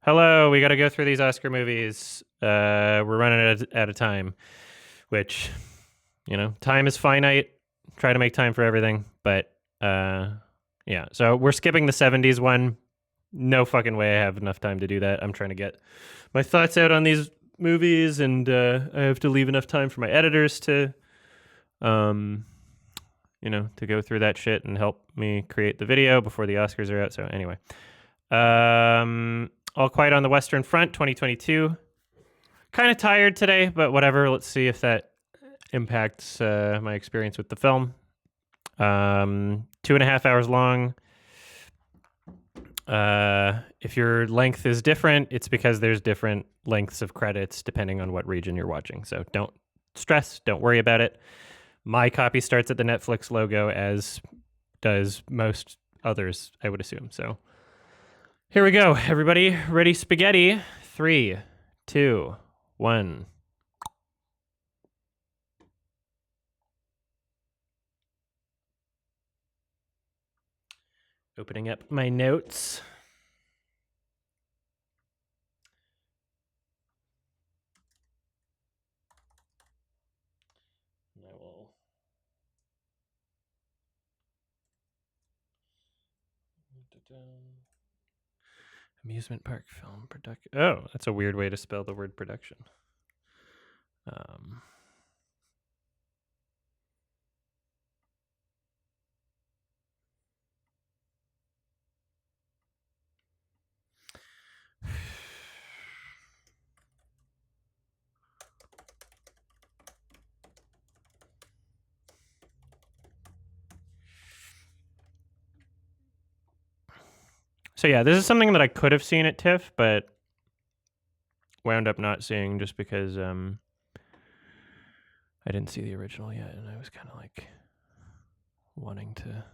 Hello, we got to go through these Oscar movies. We're running out of time, which, time is finite. Try to make time for everything, but yeah. So we're skipping the 70s one. No fucking way I have enough time to do that. I'm trying to get my thoughts out on these movies, and I have to leave enough time for my editors to, to go through that shit and help me create the video before the Oscars are out. So anyway, All Quiet on the Western Front, 2022. Kind of tired today, but whatever. Let's see if that impacts my experience with the film. 2.5 hours long. If your length is different, it's because there's different lengths of credits depending on what region you're watching. So don't stress, don't worry about it. My copy starts at the Netflix logo, as does most others, I would assume. So here we go, everybody. Ready, spaghetti. 3, 2, 1. Opening up my notes. I will. Amusement park film production. Oh, that's a weird way to spell the word production. So yeah, this is something that I could have seen at TIFF, but wound up not seeing just because I didn't see the original yet, and I was kind of like wanting to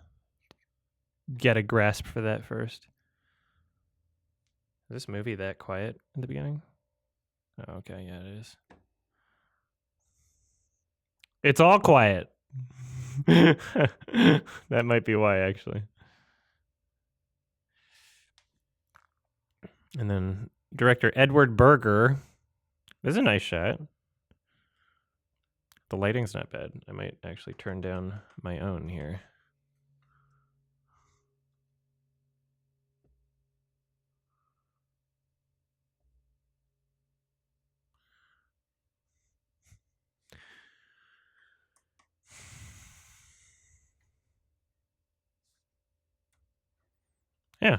get a grasp for that first. Is this movie that quiet in the beginning? Oh, okay, yeah, it is. It's all quiet. That might be why, actually. And then director Edward Berger. This is a nice shot. The lighting's not bad. I might actually turn down my own here. Yeah.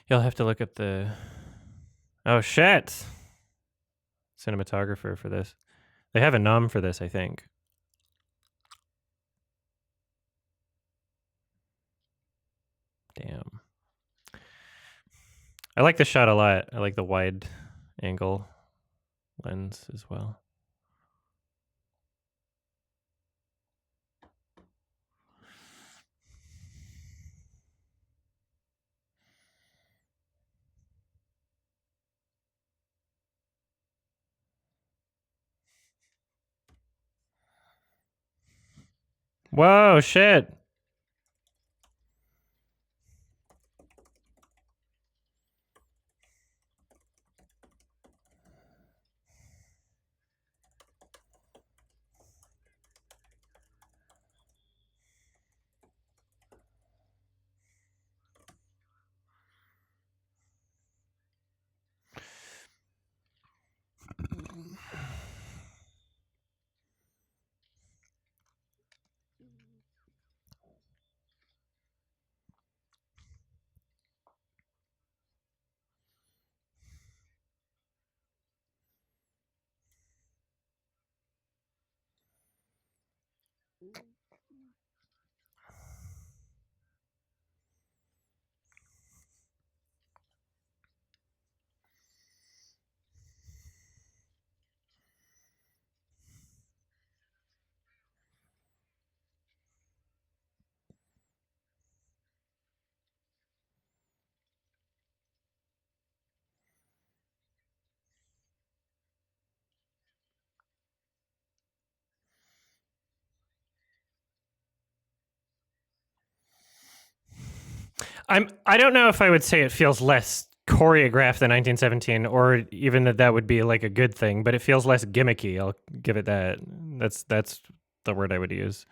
You'll have to look at the... Oh, shit! Cinematographer for this. They have a nom for this, I think. Damn. I like the shot a lot. I like the wide angle lens as well. Whoa, shit! I don't know if I would say it feels less choreographed than 1917, or even that would be like a good thing, but it feels less gimmicky. I'll give it that. That's the word I would use.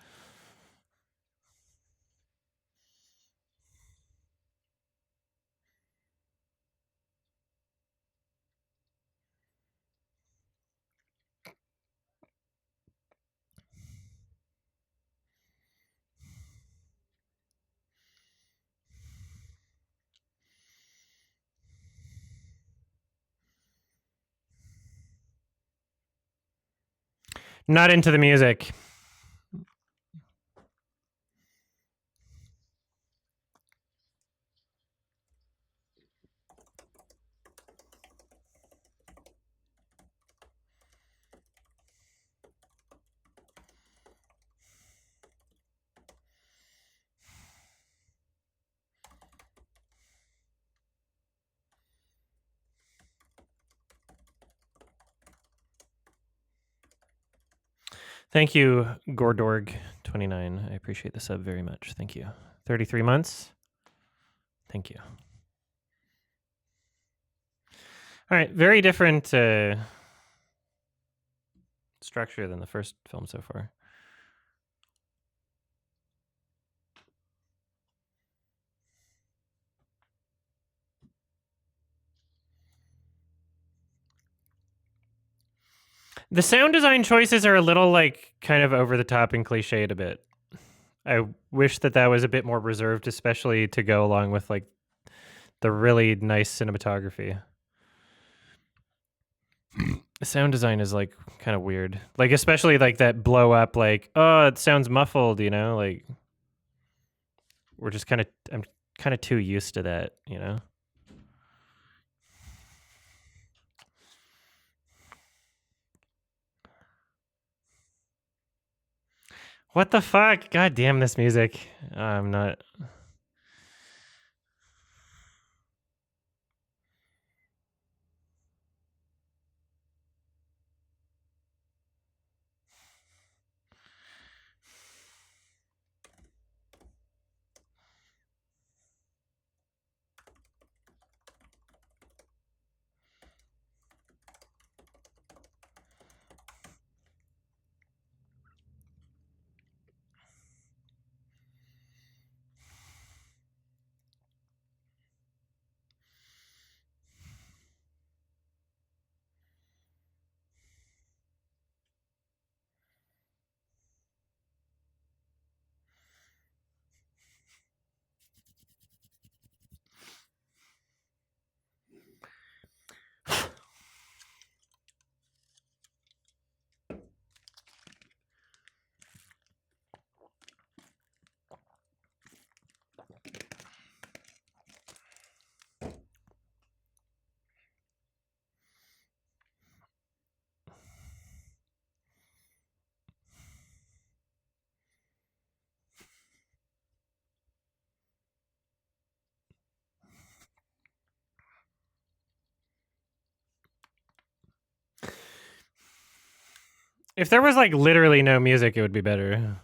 Not into the music. Thank you, Gordorg29. I appreciate the sub very much. Thank you. 33 months. Thank you. All right, very different structure than the first film so far. The sound design choices are a little like kind of over the top and cliched a bit. I wish that was a bit more reserved, especially to go along with like the really nice cinematography. The sound design is like kind of weird. Like especially like that blow up like, oh, it sounds muffled, you know? Like we're just I'm kind of too used to that, you know? What the fuck? God damn this music. I'm not. If there was like literally no music, it would be better.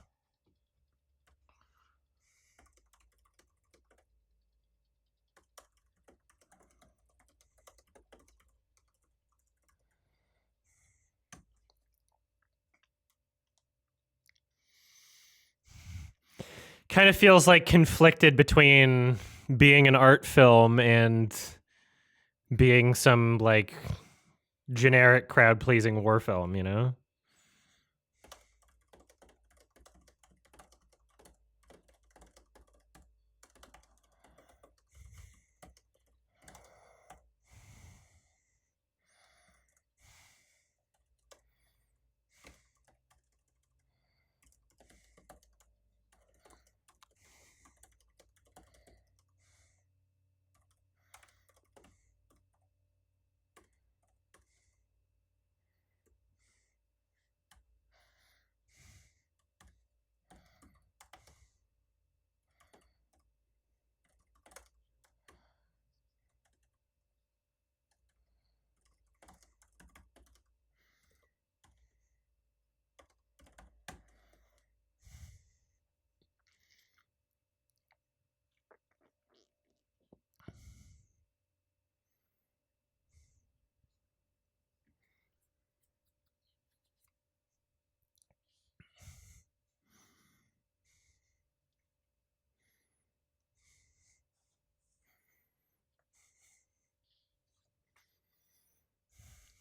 Kind of feels like conflicted between being an art film and being some like generic crowd pleasing war film, you know?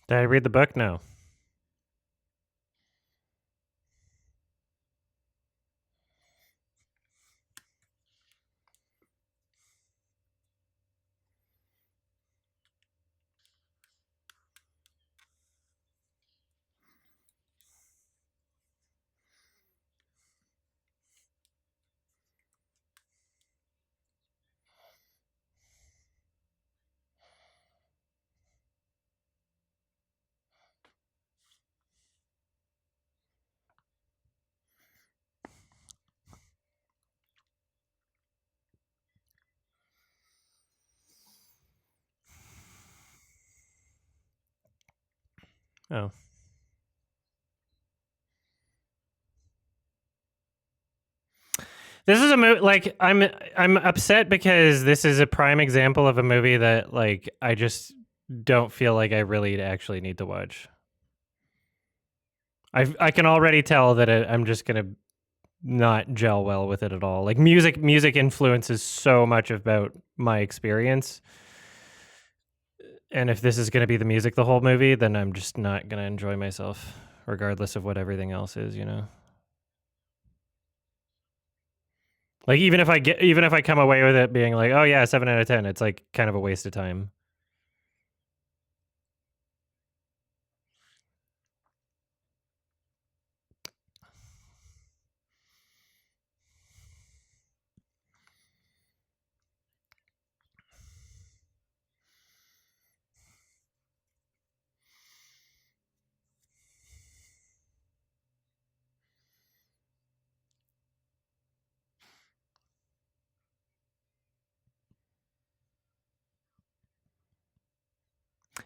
Did I read the book? No. Oh. This is a movie like I'm upset because this is a prime example of a movie that like I just don't feel like I really actually need to watch. I can already tell that I'm just gonna not gel well with it at all. Like music influences so much about my experience, and if this is gonna be the music the whole movie, then I'm just not gonna enjoy myself, regardless of what everything else is. You know. Like even if I come away with it being like, oh yeah, 7 out of 10, it's like kind of a waste of time.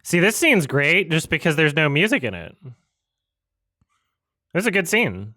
See, this scene's great just because there's no music in it. It's a good scene.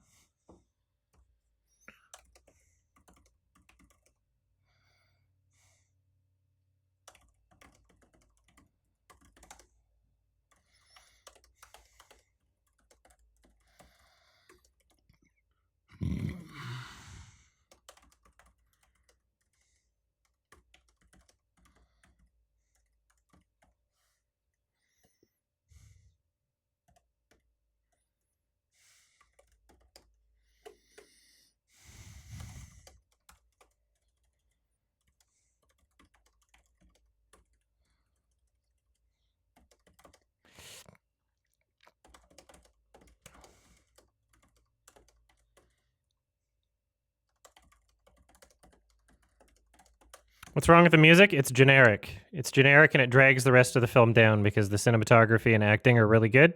What's wrong with the music? It's generic. It's generic and it drags the rest of the film down because the cinematography and acting are really good.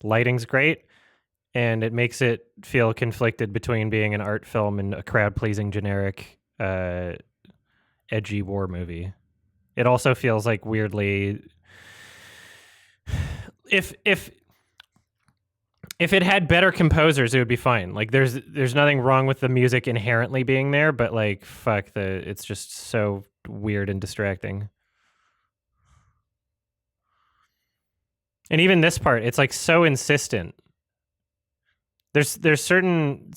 Lighting's great. And it makes it feel conflicted between being an art film and a crowd pleasing, generic, edgy war movie. It also feels like weirdly. If it had better composers, it would be fine. Like there's nothing wrong with the music inherently being there, but like fuck it's just so weird and distracting. And even this part, it's like so insistent. There's certain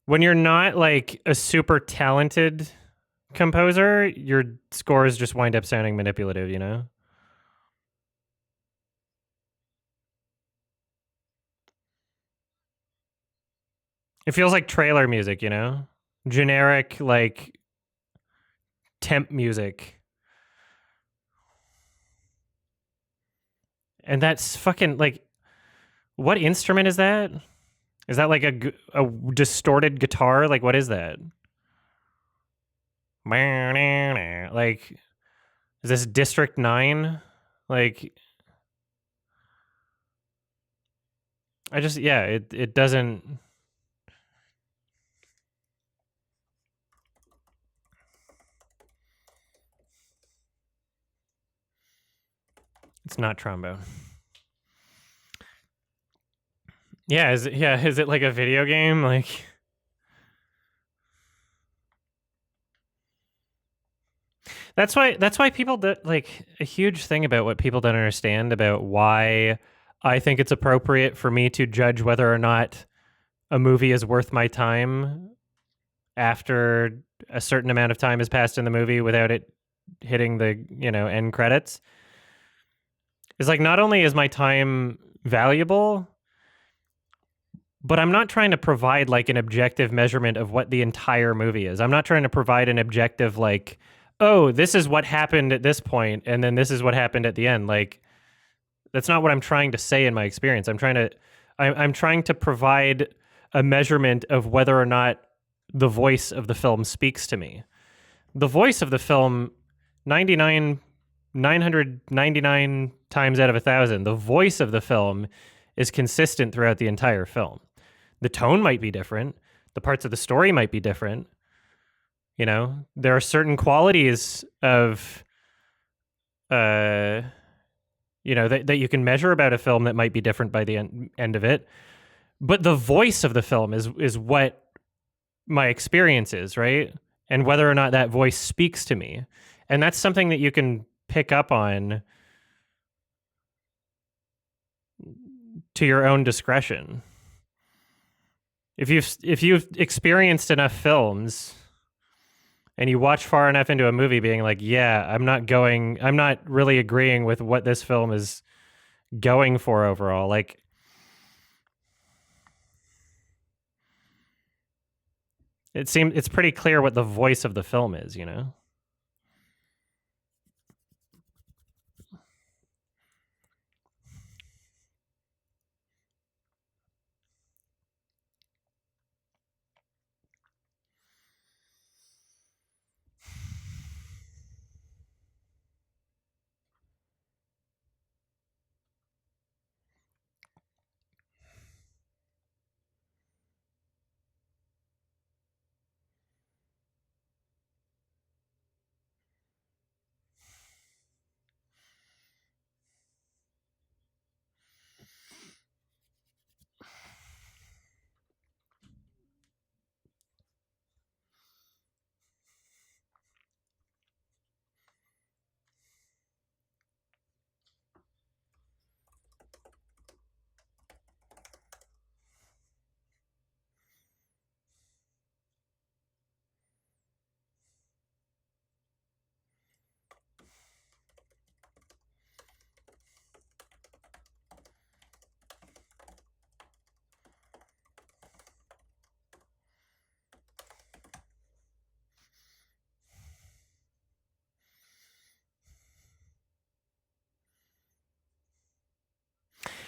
when you're not like a super talented composer, your scores just wind up sounding manipulative, you know? It feels like trailer music, you know? Generic like temp music. And that's fucking like what instrument is that? Is that like a distorted guitar? Like what is that? Like is this District 9? Like I just yeah, it doesn't it's not trombone. Yeah, is it like a video game? Like that's why people do like a huge thing about what people don't understand about why I think it's appropriate for me to judge whether or not a movie is worth my time after a certain amount of time has passed in the movie without it hitting the, end credits. is like not only is my time valuable, but I'm not trying to provide like an objective measurement of what the entire movie is. I'm not trying to provide an objective like, oh, this is what happened at this point, and then this is what happened at the end. Like that's not what I'm trying to say in my experience. I'm trying to provide a measurement of whether or not the voice of the film speaks to me. The voice of the film, 999 times out of 1,000, the voice of the film is consistent throughout the entire film. The tone might be different. The parts of the story might be different. You know, there are certain qualities of, that you can measure about a film that might be different by the end of it. But the voice of the film is what my experience is, right? And whether or not that voice speaks to me. And that's something that you can pick up on to your own discretion. If you've experienced enough films and you watch far enough into a movie being like, yeah, I'm not really agreeing with what this film is going for overall. Like, it's pretty clear what the voice of the film is, you know?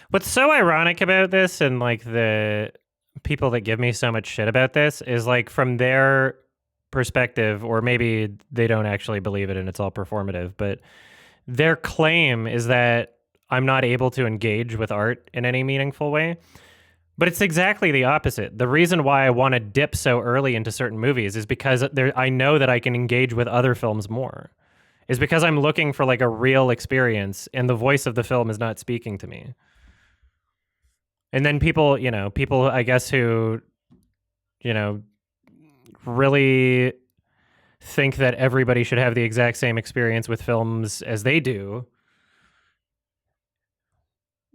What's so ironic about this and like the people that give me so much shit about this is like from their perspective, or maybe they don't actually believe it and it's all performative, but their claim is that I'm not able to engage with art in any meaningful way. But it's exactly the opposite. The reason why I want to dip so early into certain movies is because I know that I can engage with other films more. Is because I'm looking for like a real experience and the voice of the film is not speaking to me. And then people I guess who, you know, really think that everybody should have the exact same experience with films as they do.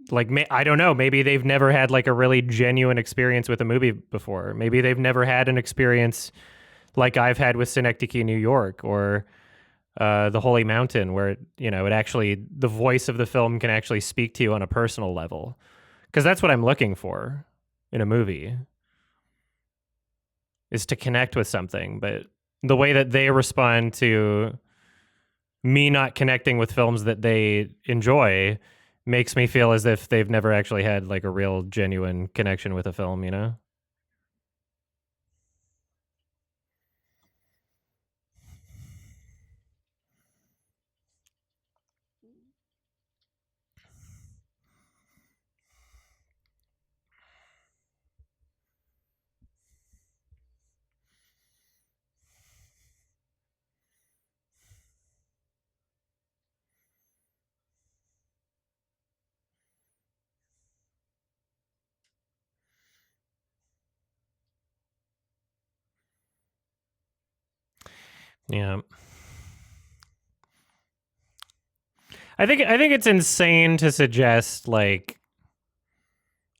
Like, I don't know, maybe they've never had like a really genuine experience with a movie before. Maybe they've never had an experience like I've had with Synecdoche, New York, or The Holy Mountain, where, it actually, the voice of the film can actually speak to you on a personal level. Because that's what I'm looking for in a movie, is to connect with something. But the way that they respond to me not connecting with films that they enjoy makes me feel as if they've never actually had like a real genuine connection with a film, you know? Yeah. I think it's insane to suggest like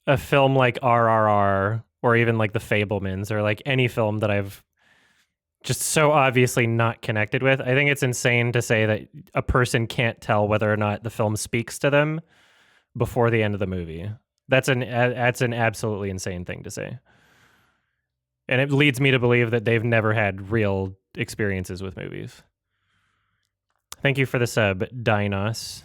a film like RRR or even like The Fablemans or like any film that I've just so obviously not connected with. I think it's insane to say that a person can't tell whether or not the film speaks to them before the end of the movie. That's an absolutely insane thing to say. And it leads me to believe that they've never had real experiences with movies. Thank you for the sub, Dinos.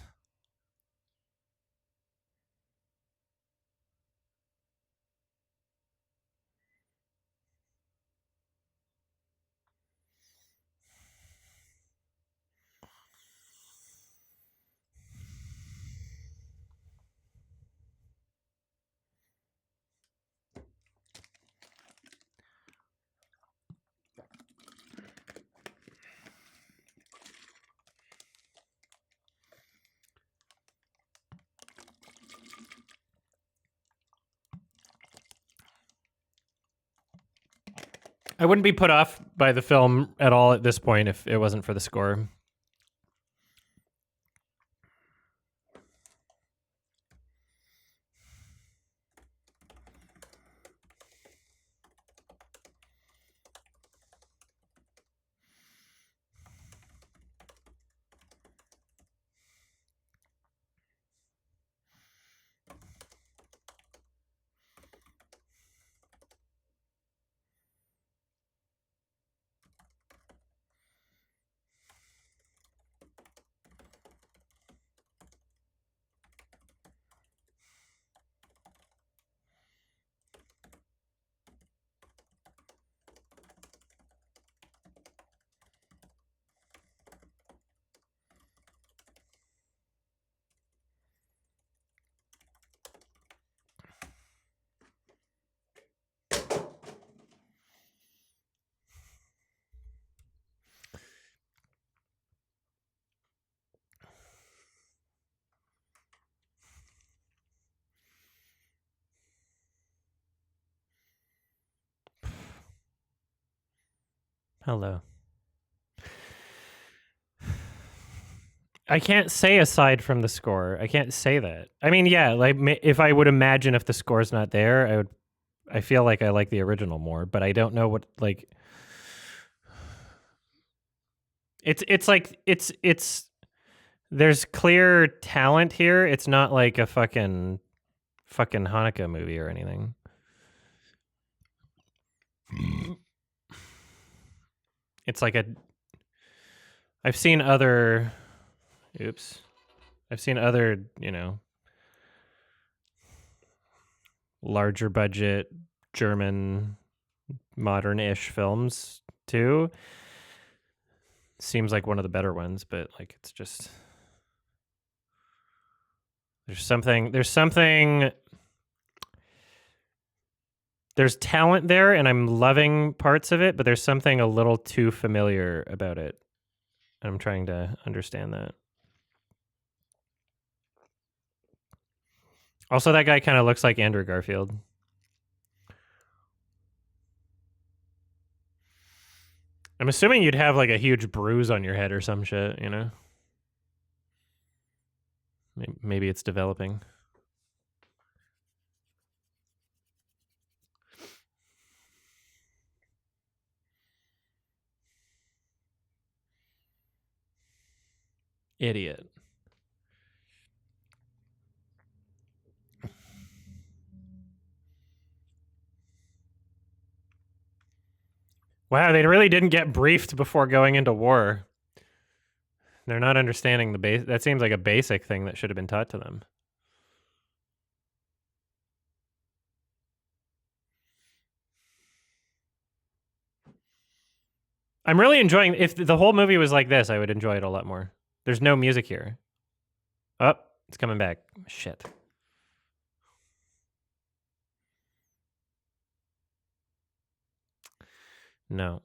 I wouldn't be put off by the film at all at this point if it wasn't for the score. Hello. I can't say aside from the score. I can't say that. I mean, yeah, like if I would imagine if the score's not there, I feel like I like the original more, but I don't know what like it's like it's there's clear talent here. It's not like a fucking Hanukkah movie or anything. It's like I've seen other I've seen other, larger budget German modern-ish films too. Seems like one of the better ones, but like it's just there's talent there and I'm loving parts of it, but there's something a little too familiar about it. I'm trying to understand that. Also, that guy kind of looks like Andrew Garfield. I'm assuming you'd have like a huge bruise on your head or some shit, you know? Maybe it's developing. Idiot. Wow, they really didn't get briefed before going into war. They're not understanding the base. That seems like a basic thing that should have been taught to them. I'm really enjoying. If the whole movie was like this, I would enjoy it a lot more. There's no music here. Oh, it's coming back. Shit. No.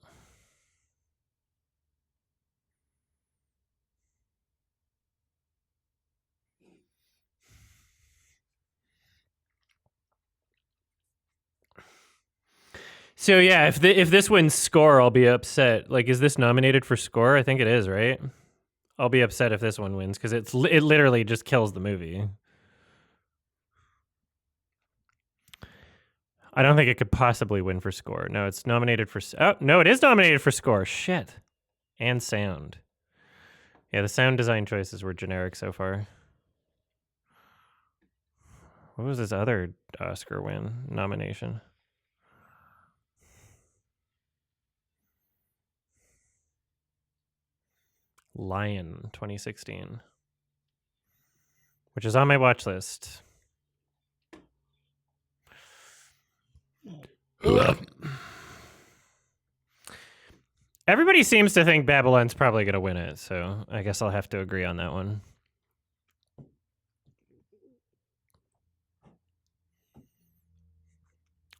So yeah, if this wins score, I'll be upset. Like, is this nominated for score? I think it is, right? I'll be upset if this one wins because it literally just kills the movie. I don't think it could possibly win for score. No, it's nominated for... Oh, no, it is nominated for score. Shit. And sound. Yeah, the sound design choices were generic so far. What was his other Oscar win nomination? Lion 2016, which is on my watch list. Everybody seems to think Babylon's probably going to win it, so I guess I'll have to agree on that one.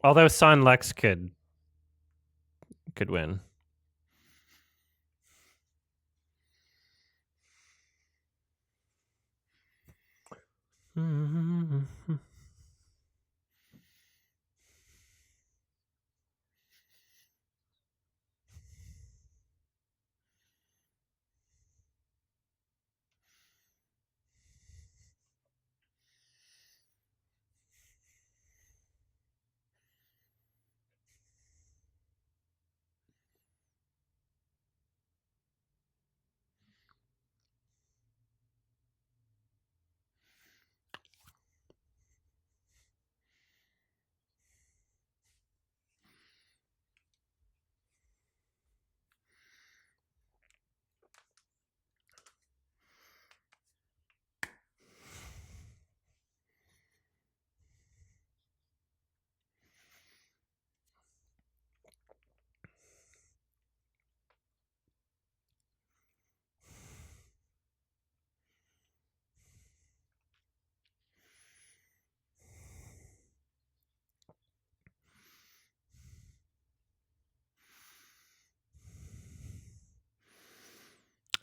Although Son Lex could win.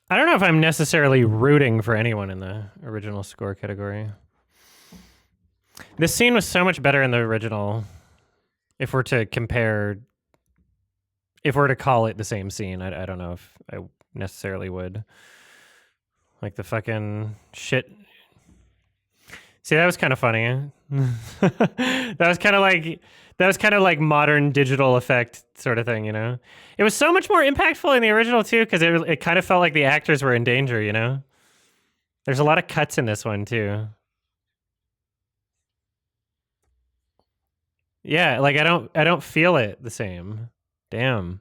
I don't know if I'm necessarily rooting for anyone in the original score category. This scene was so much better in the original. If we're to compare, if we're to call it the same scene, I don't know if I necessarily would. Like the fucking shit. See, that was kind of funny. that was kind of like modern digital effect sort of thing, you know? It was so much more impactful in the original too, because it kind of felt like the actors were in danger, you know? There's a lot of cuts in this one too. Yeah, like I don't feel it the same. Damn.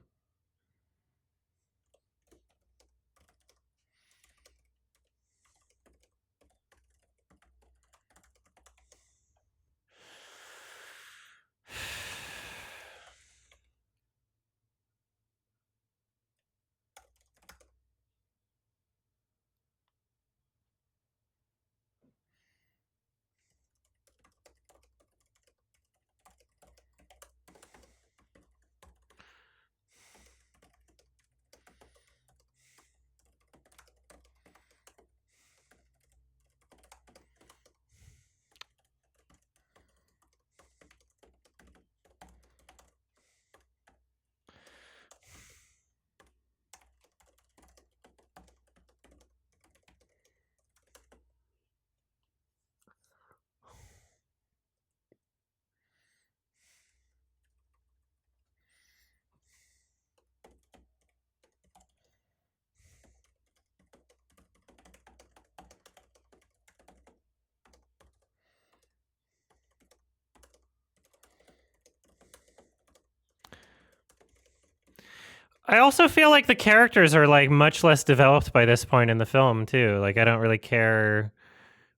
I also feel like the characters are like much less developed by this point in the film too. Like I don't really care.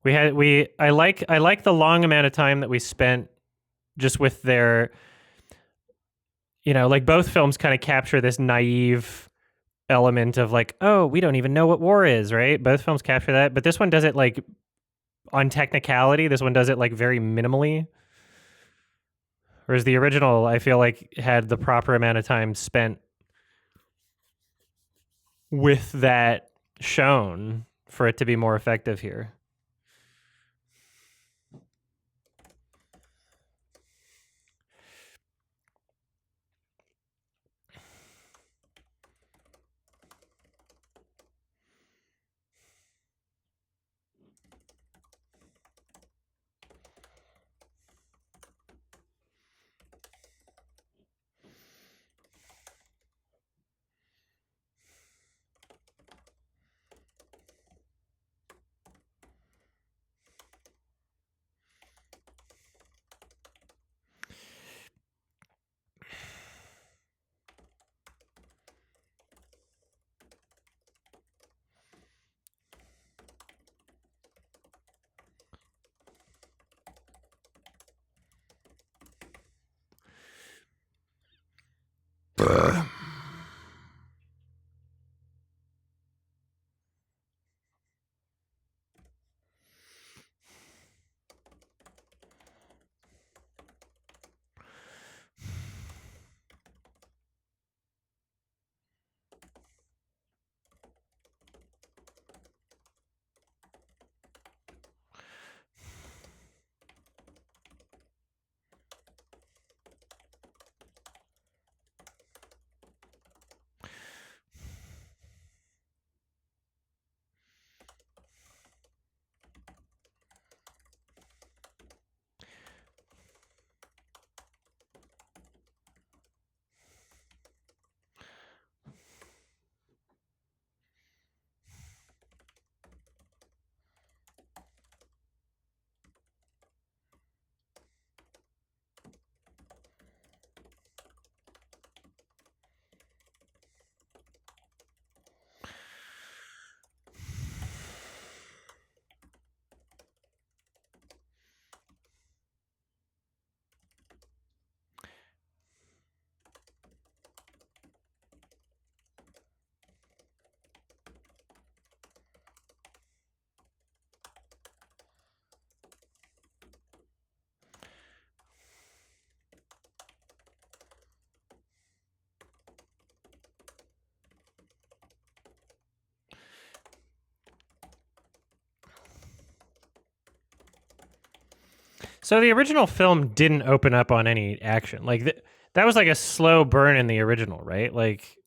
I like the long amount of time that we spent just with their, you know, like both films kind of capture this naive element of like, oh, we don't even know what war is, right? Both films capture that, but this one does it like on technicality. This one does it like very minimally. Whereas the original, I feel like had the proper amount of time spent with that shown for it to be more effective here. So the original film didn't open up on any action. Like that was like a slow burn in the original, right? Like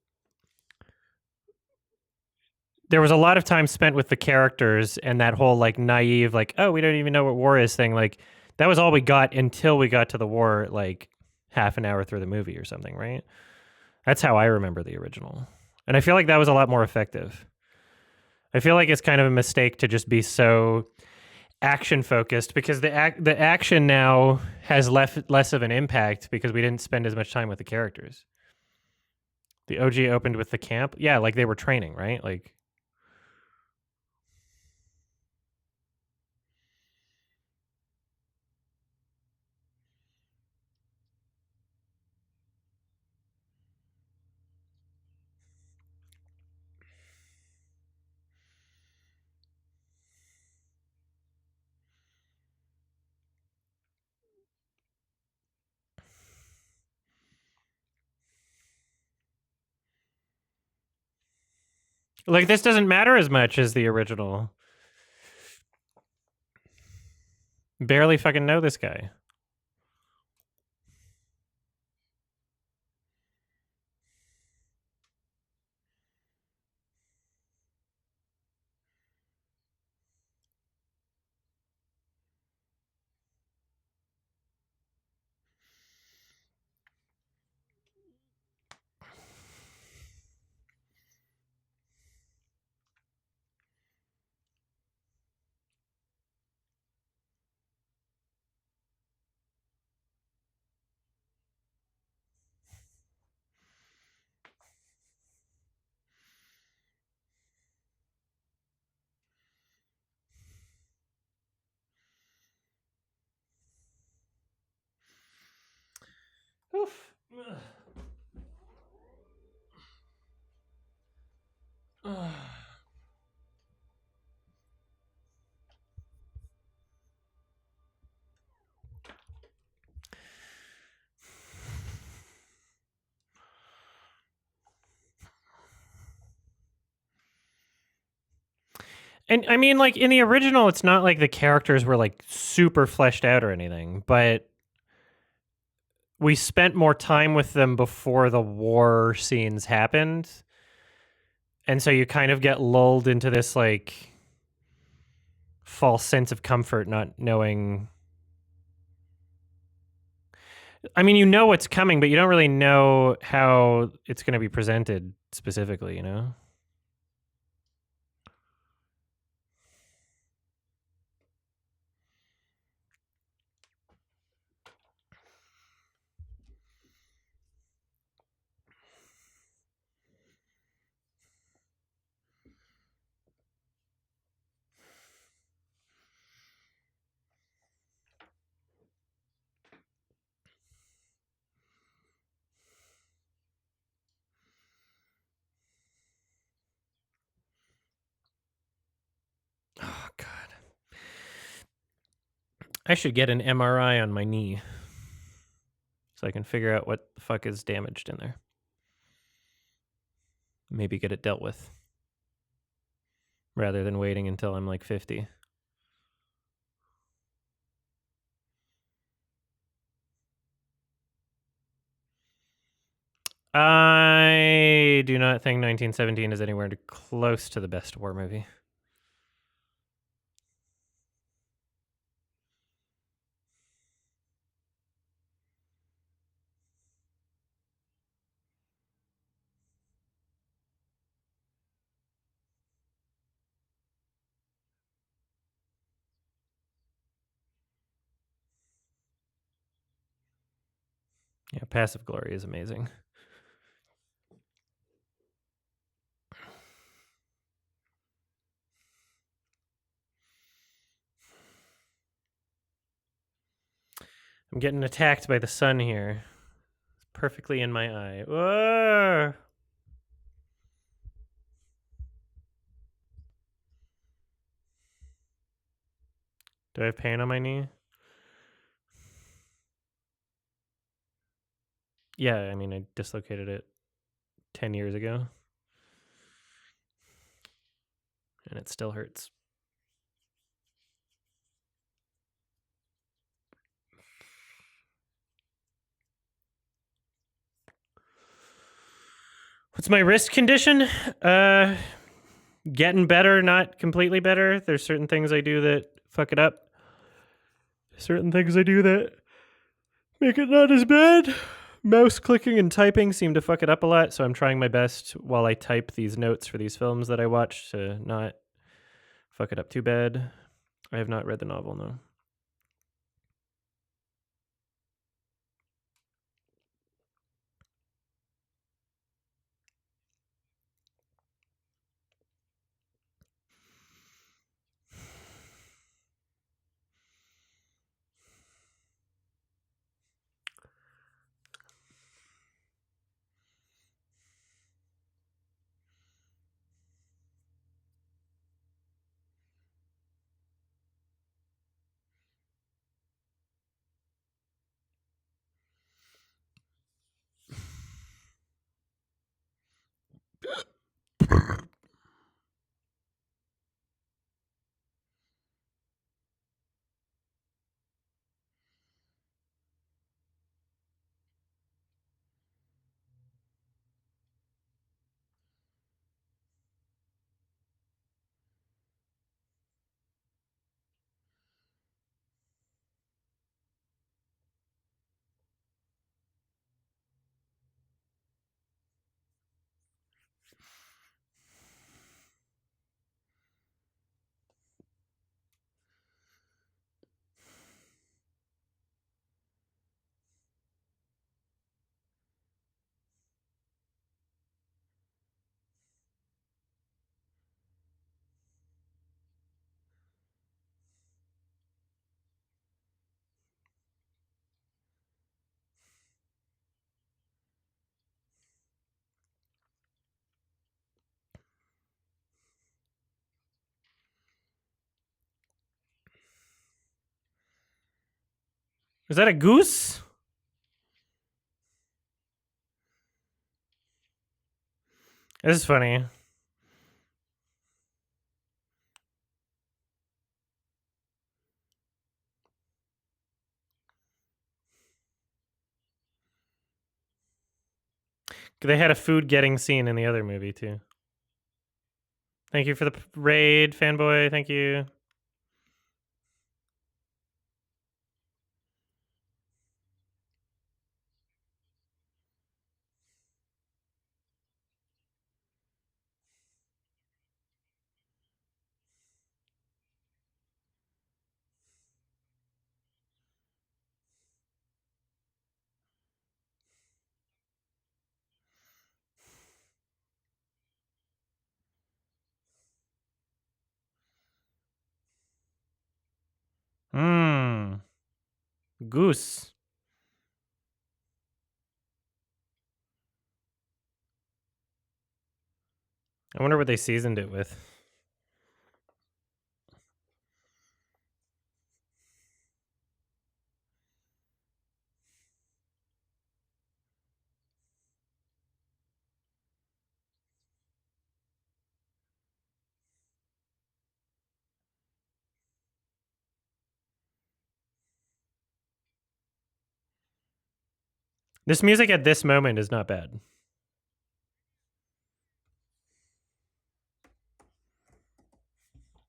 there was a lot of time spent with the characters and that whole like naive, like, oh, we don't even know what war is thing. Like that was all we got until we got to the war, like half an hour through the movie or something, right? That's how I remember the original. And I feel like that was a lot more effective. I feel like it's kind of a mistake to just be so action focused because the action now has less of an impact because we didn't spend as much time with the characters. The OG opened with the camp. Yeah, like they were training, right? Like this doesn't matter as much as the original. Barely fucking know this guy. Oof. And I mean, like in the original, it's not like the characters were like super fleshed out or anything, but we spent more time with them before the war scenes happened. And so you kind of get lulled into this like false sense of comfort, not knowing. I mean, you know what's coming, but you don't really know how it's going to be presented specifically, you know? I should get an MRI on my knee so I can figure out what the fuck is damaged in there. Maybe get it dealt with rather than waiting until I'm like 50. I do not think 1917 is anywhere close to the best war movie. Yeah, Passive Glory is amazing. I'm getting attacked by the sun here. It's perfectly in my eye. Whoa! Do I have pain on my knee? Yeah, I mean, I dislocated it 10 years ago. And it still hurts. What's my wrist condition? Getting better, not completely better. There's certain things I do that fuck it up. Certain things I do that make it not as bad. Mouse clicking and typing seem to fuck it up a lot, so I'm trying my best while I type these notes for these films that I watch to not fuck it up too bad. I have not read the novel, no. Is that a goose? This is funny. They had a food getting scene in the other movie, too. Thank you for the raid, fanboy. Thank you. Mmm. Goose. I wonder what they seasoned it with. This music at this moment is not bad.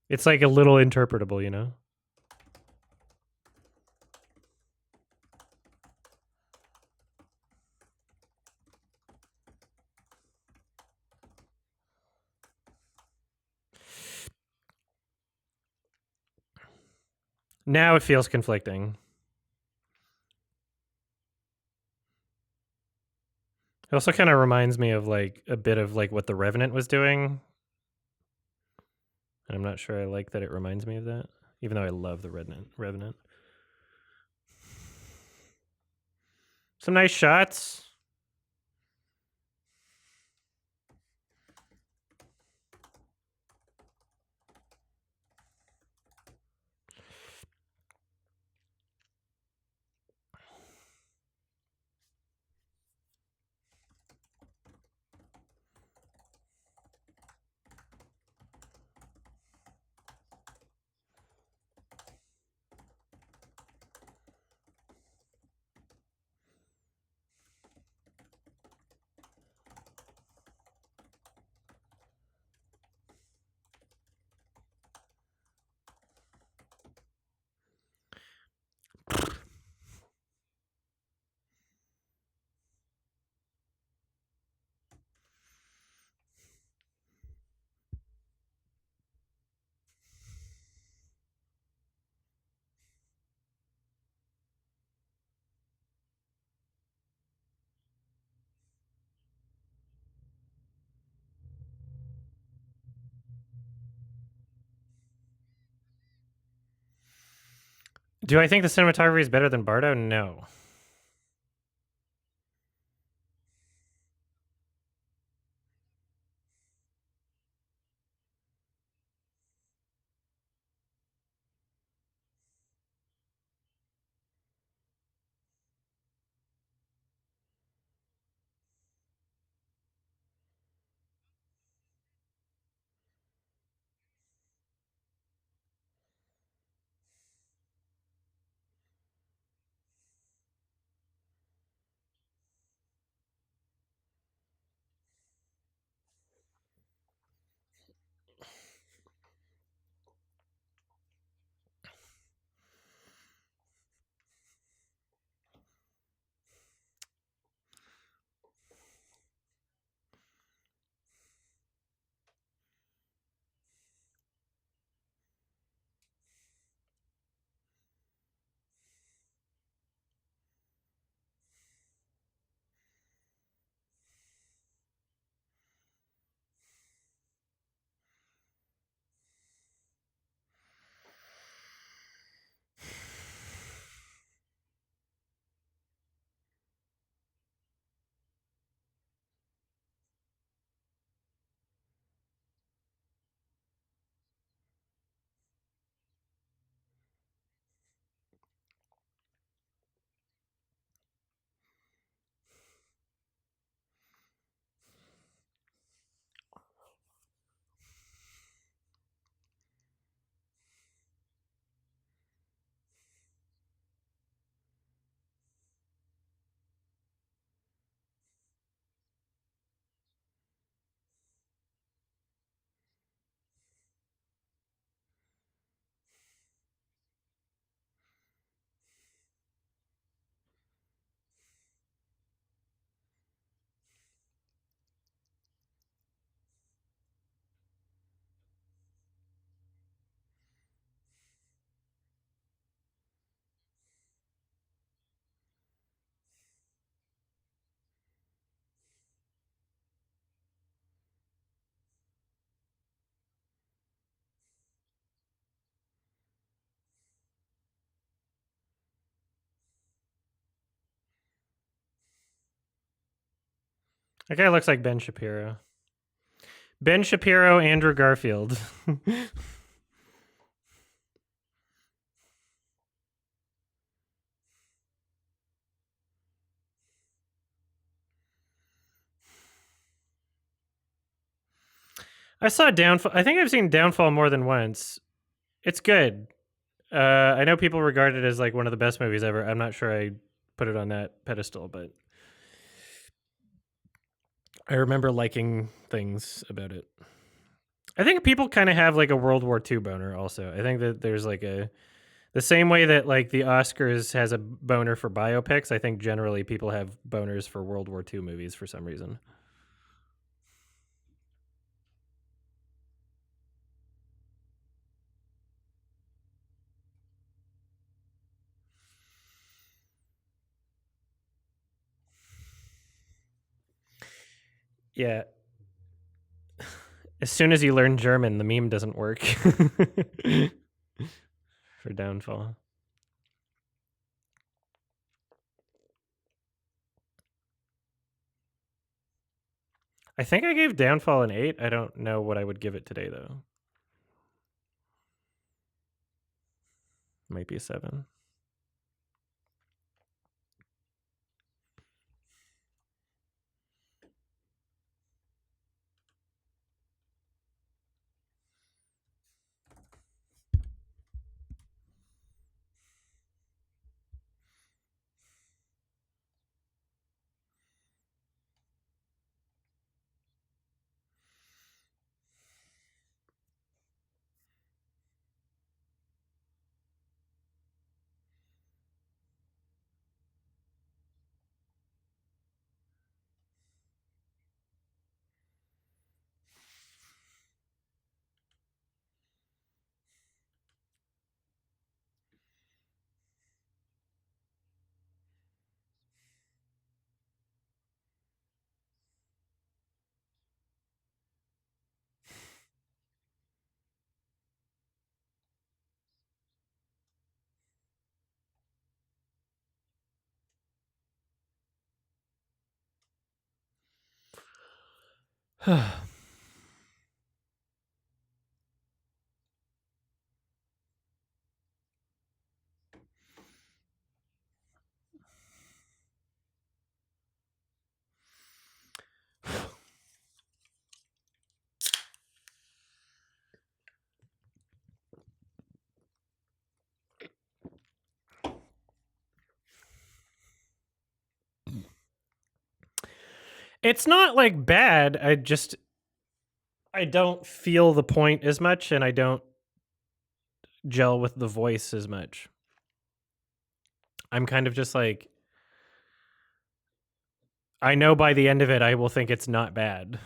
It's like a little interpretable, you know? Now it feels conflicting. It also kind of reminds me of like a bit of like what the Revenant was doing. I'm not sure I like that it reminds me of that, even though I love the Revenant. Some nice shots. Do I think the cinematography is better than Bardo? No. That guy looks like Ben Shapiro. Ben Shapiro, Andrew Garfield. I saw Downfall. I think I've seen Downfall more than once. It's good. I know people regard it as like one of the best movies ever. I'm not sure I put it on that pedestal, but I remember liking things about it. I think people kind of have like a World War II boner also. I think that there's like the same way that like the Oscars has a boner for biopics, I think generally people have boners for World War II movies for some reason. Yeah. As soon as you learn German, the meme doesn't work for Downfall. I think I gave Downfall an 8. I don't know what I would give it today though. Might be a 7. It's not like bad. I don't feel the point as much and I don't gel with the voice as much. I'm kind of just like I know by the end of it I will think it's not bad.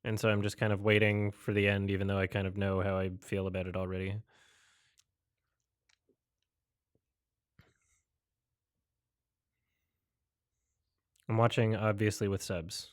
And so I'm just kind of waiting for the end even though I kind of know how I feel about it already. I'm watching obviously with subs.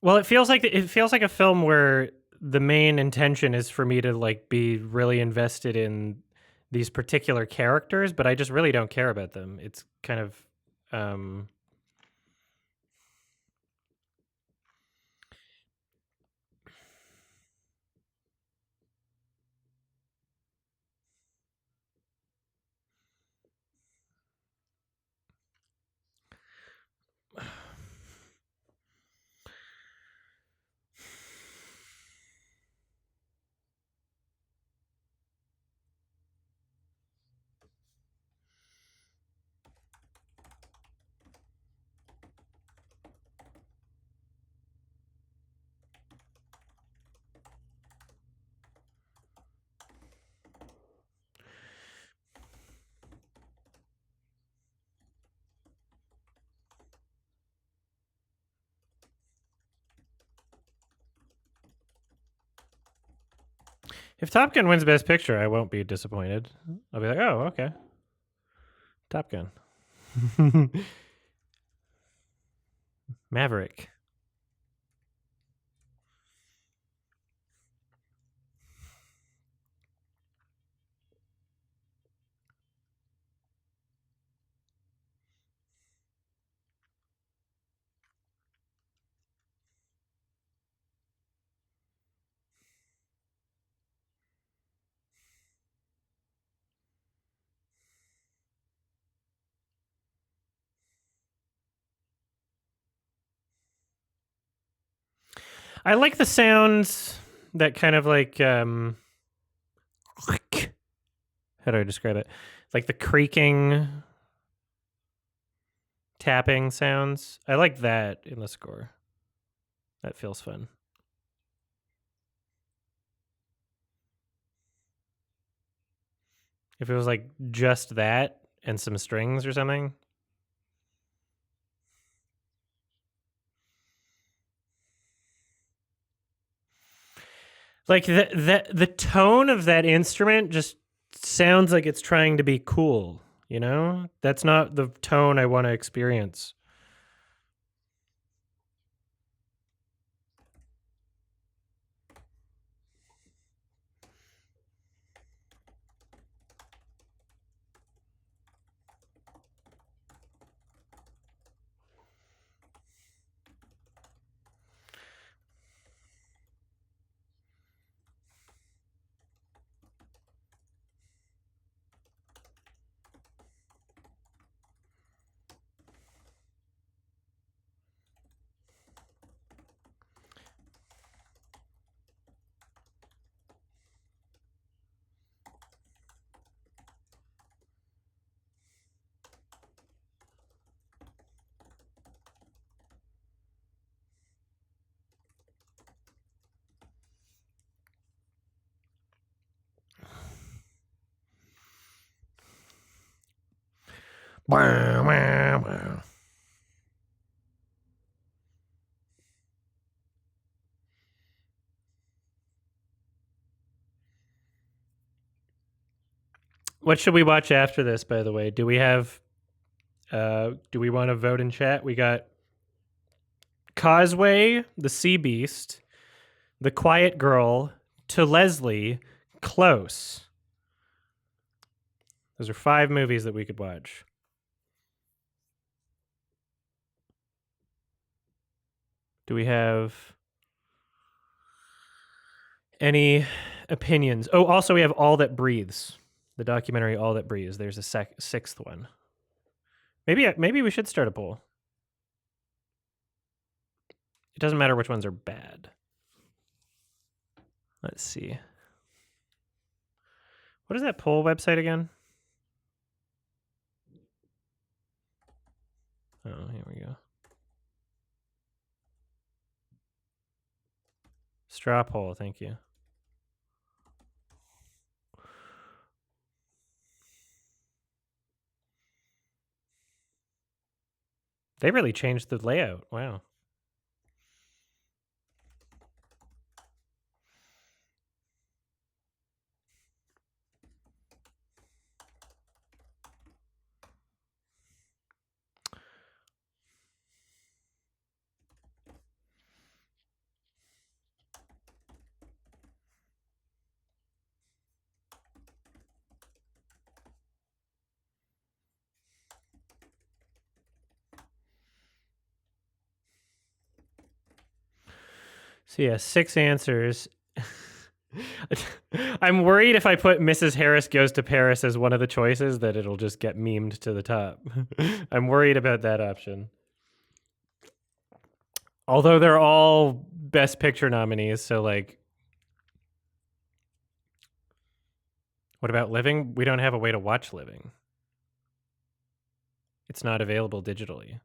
Well, it feels like a film where the main intention is for me to like be really invested in these particular characters, but I just really don't care about them. It's kind of um if Top Gun wins Best Picture, I won't be disappointed. I'll be like, oh, okay, Top Gun, Maverick. I like the sounds that kind of like how do I describe it? Like the creaking, tapping sounds. I like that in the score. That feels fun. If it was like just that and some strings or something. Like the tone of that instrument just sounds like it's trying to be cool, you know? That's not the tone I want to experience. What should we watch after this, by the way? Do we have do we want to vote in chat? We got Causeway, The Sea Beast, The Quiet Girl, To Leslie, Close. Those are 5 movies that we could watch. Do we have any opinions? Oh, also we have All That Breathes, the documentary All That Breathes. There's a 6th one. Maybe we should start a poll. It doesn't matter which ones are bad. Let's see. What is that poll website again? Oh, here we go. Straw poll, thank you. They really changed the layout. Wow. So yeah, 6 answers. I'm worried if I put Mrs. Harris Goes to Paris as one of the choices that it'll just get memed to the top. I'm worried about that option. Although they're all Best Picture nominees, so like, what about Living? We don't have a way to watch Living. It's not available digitally.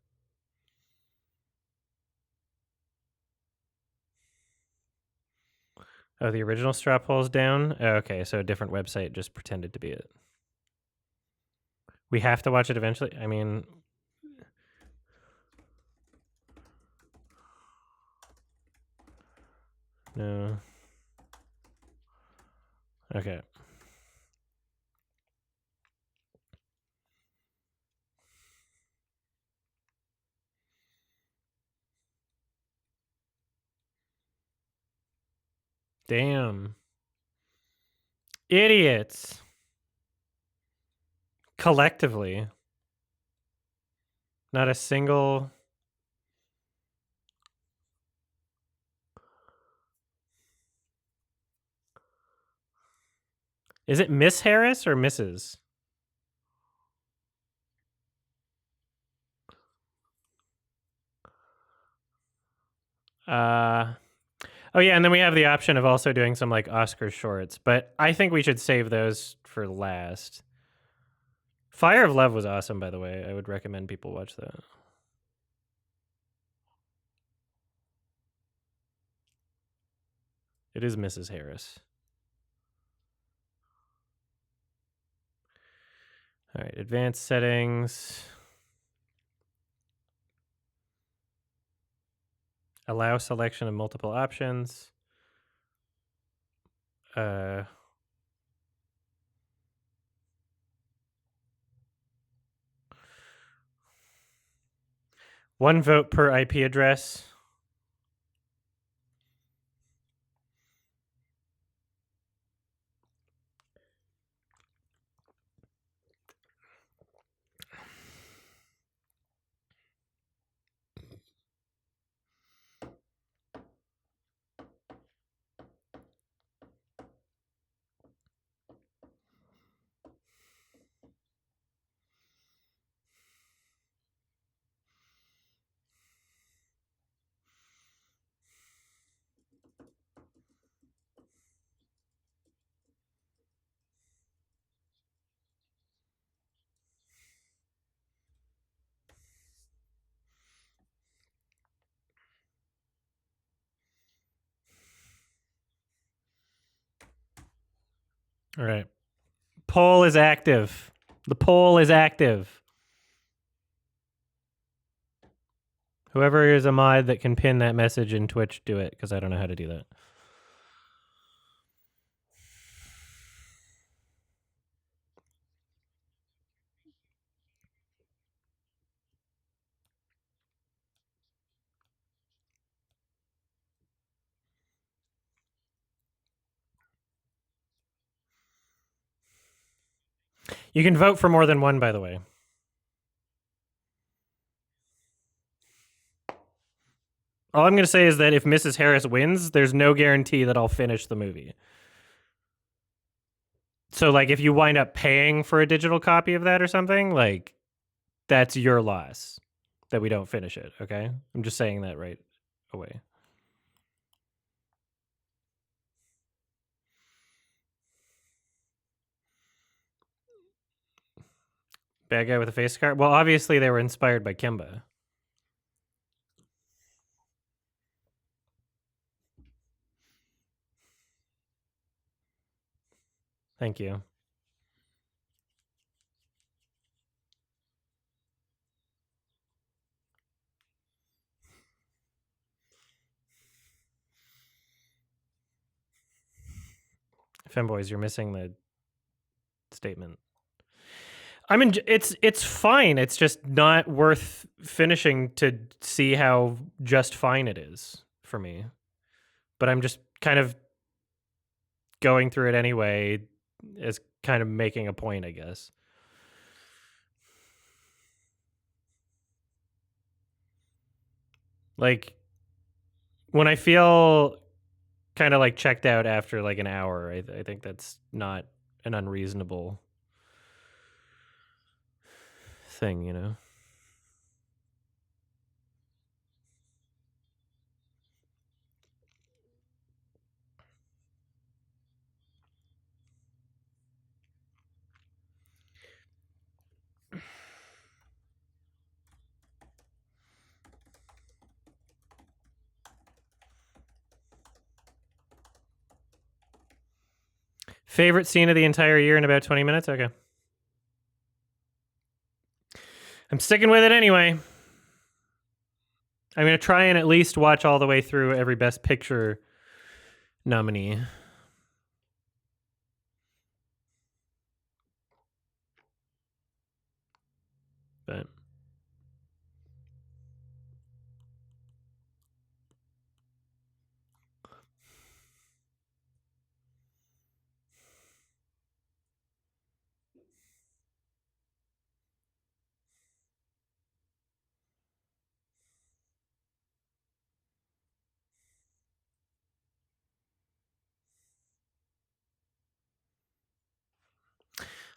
Oh, the original straw poll's down? Oh, okay, so a different website just pretended to be it. We have to watch it eventually? I mean... No. Okay. Damn. Idiots. Collectively. Not a single... Is it Miss Harris or Mrs.? Oh yeah, and then we have the option of also doing some like Oscar shorts, but I think we should save those for last. Fire of Love was awesome, by the way. I would recommend people watch that. It is Mrs. Harris. All right, advanced settings. Allow selection of multiple options. One vote per IP address. All right. Poll is active. The poll is active. Whoever is a mod that can pin that message in Twitch, do it, because I don't know how to do that. You can vote for more than one, by the way. All I'm going to say is that if Mrs. Harris wins, there's no guarantee that I'll finish the movie. So, like, if you wind up paying for a digital copy of that or something, like, that's your loss that we don't finish it, okay? I'm just saying that right away. Bad guy with a face scar? Well, obviously they were inspired by Kimba. Thank you. Femboys, you're missing the statement. I mean, it's fine. It's just not worth finishing to see how just fine it is for me. But I'm just kind of going through it anyway as kind of making a point, I guess. Like, when I feel kind of like checked out after like an hour, I think that's not an unreasonable thing, you know? Favorite scene of the entire year in about 20 minutes? Okay. I'm sticking with it anyway. I'm going to try and at least watch all the way through every Best Picture nominee. But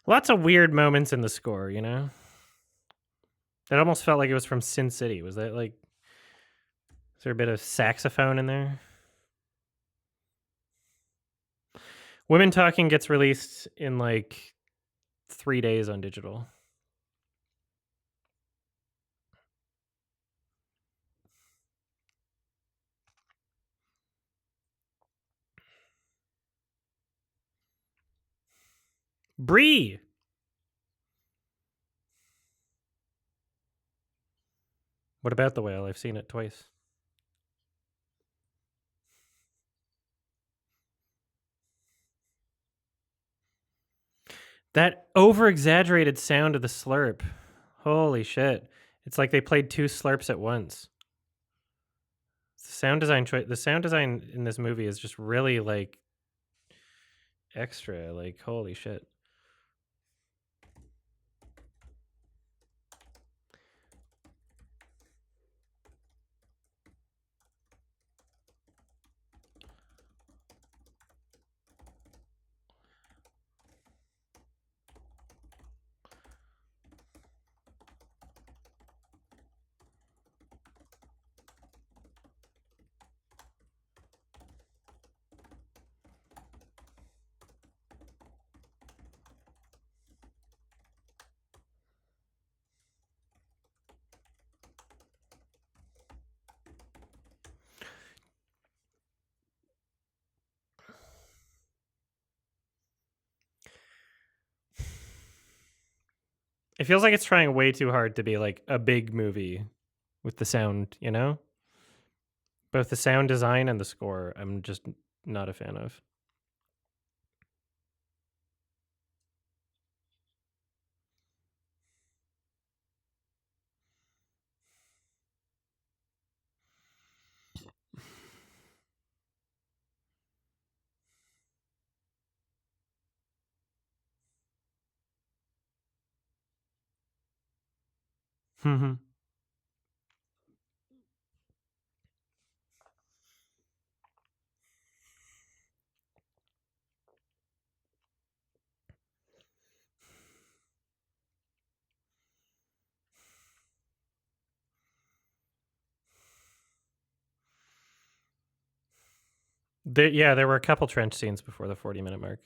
lots of weird moments in the score, you know? It almost felt like it was from Sin City. Was that like, is there a bit of saxophone in there? Women Talking gets released in like 3 days on digital. Brie. What about The Whale? I've seen it twice. That over exaggerated sound of the slurp. Holy shit. It's like they played two slurps at once. The sound design in this movie is just really like extra. Like, holy shit. It feels like it's trying way too hard to be like a big movie with the sound, you know? Both the sound design and the score, I'm just not a fan of. There were a couple trench scenes before the 40-minute mark.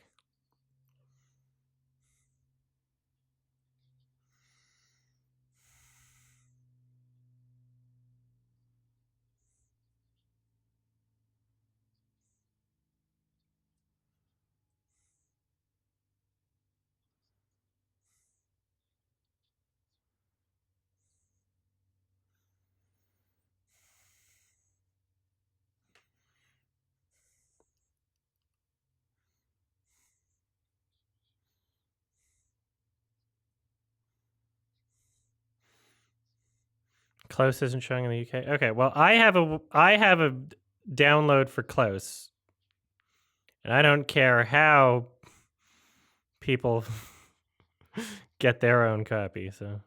Close isn't showing in the UK. Okay, well, I have a download for Close, and I don't care how people get their own copy. So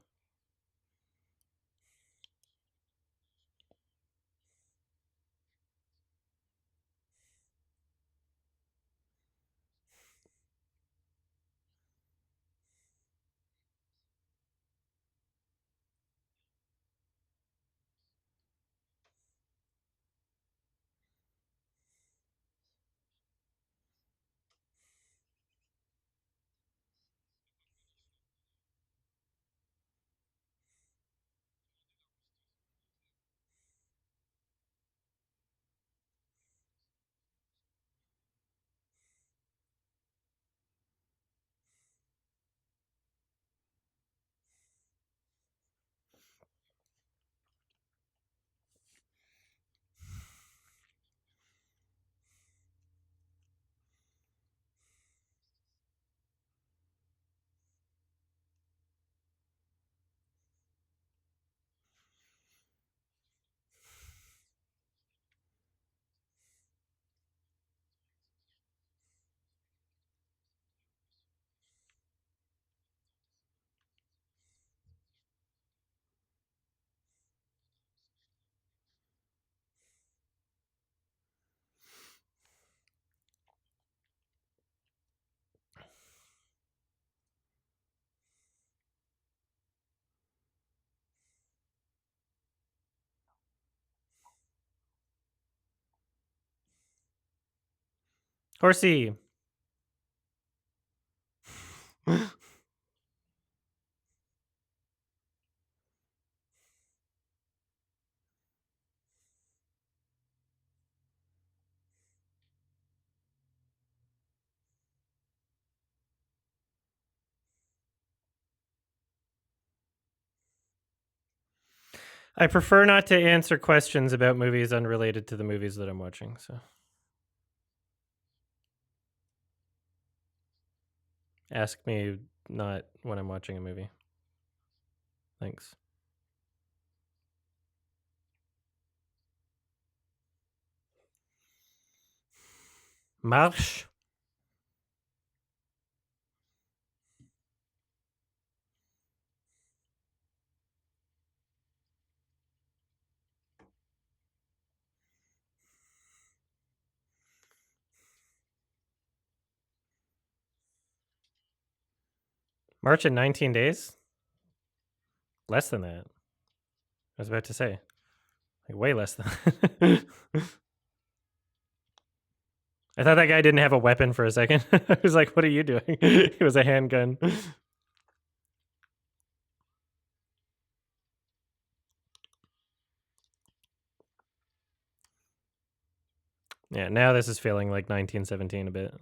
Horsey. I prefer not to answer questions about movies unrelated to the movies that I'm watching. So ask me not when I'm watching a movie. Thanks. Marche. March in 19 days? Less than that. I was about to say. Like way less than that. I thought that guy didn't have a weapon for a second. I was like, what are you doing? It was a handgun. Yeah, now this is feeling like 1917 a bit.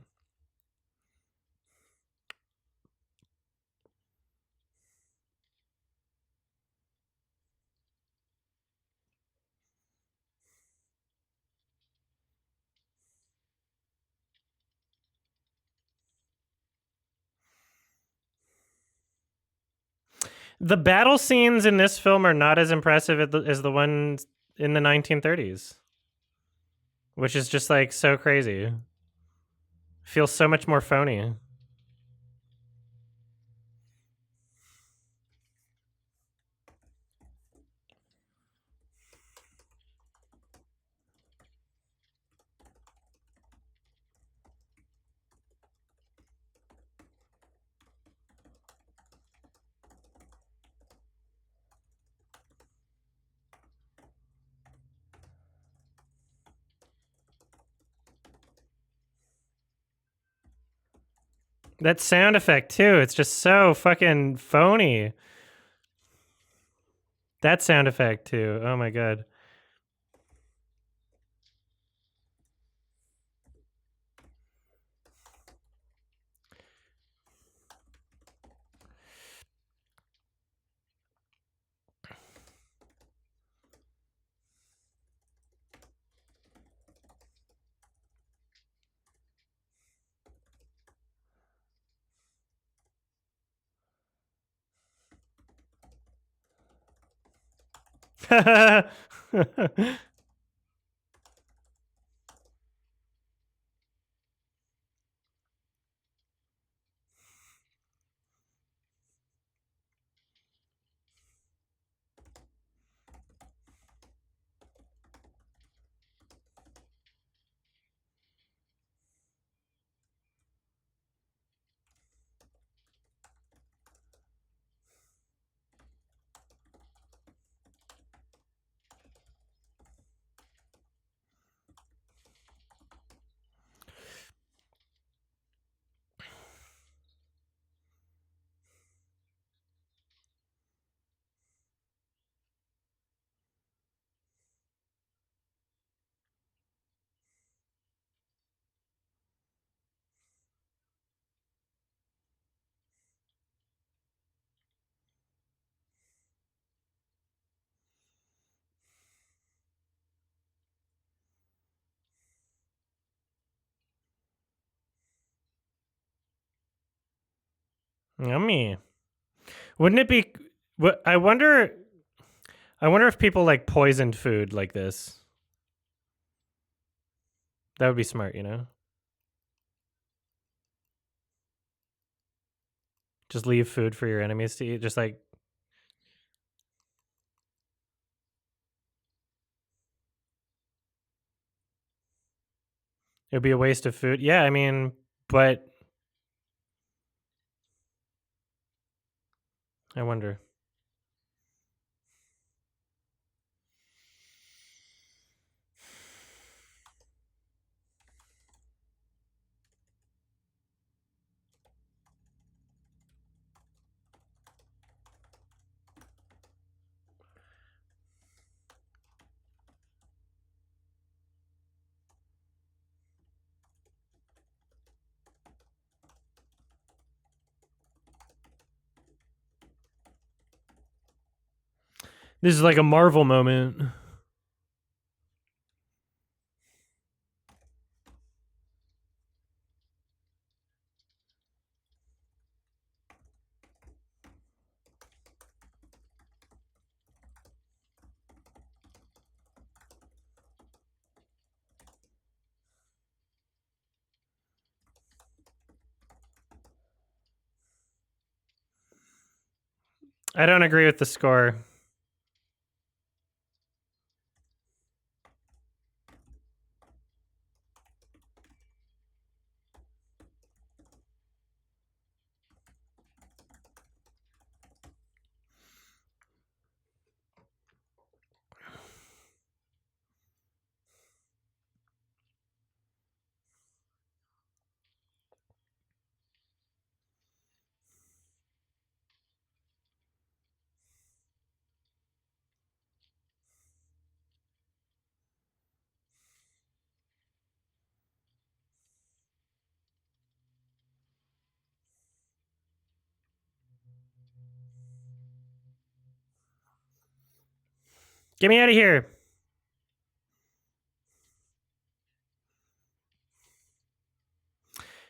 The battle scenes in this film are not as impressive as the ones in the 1930s, which is just like so crazy. Feels so much more phony. That sound effect too, it's just so fucking phony. That sound effect too. Oh my god. Yummy. Wouldn't it be what I wonder if people like poisoned food like this. That would be smart, you know? Just leave food for your enemies to eat. Just like it would be a waste of food. Yeah, I mean, but I wonder. This is like a Marvel moment. I don't agree with the score. Get me out of here.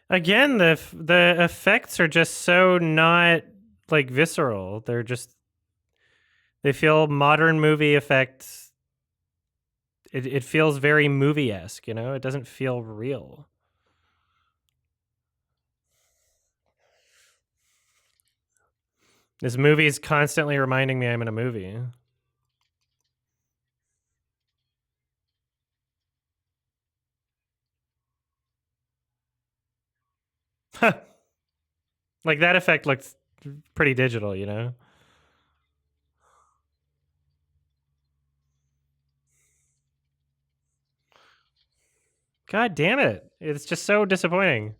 Again, the effects are just so not like visceral. They're just they feel modern movie effects. It feels very movie-esque, you know? It doesn't feel real. This movie is constantly reminding me I'm in a movie. Like that effect looks pretty digital, you know? God damn it. It's just so disappointing.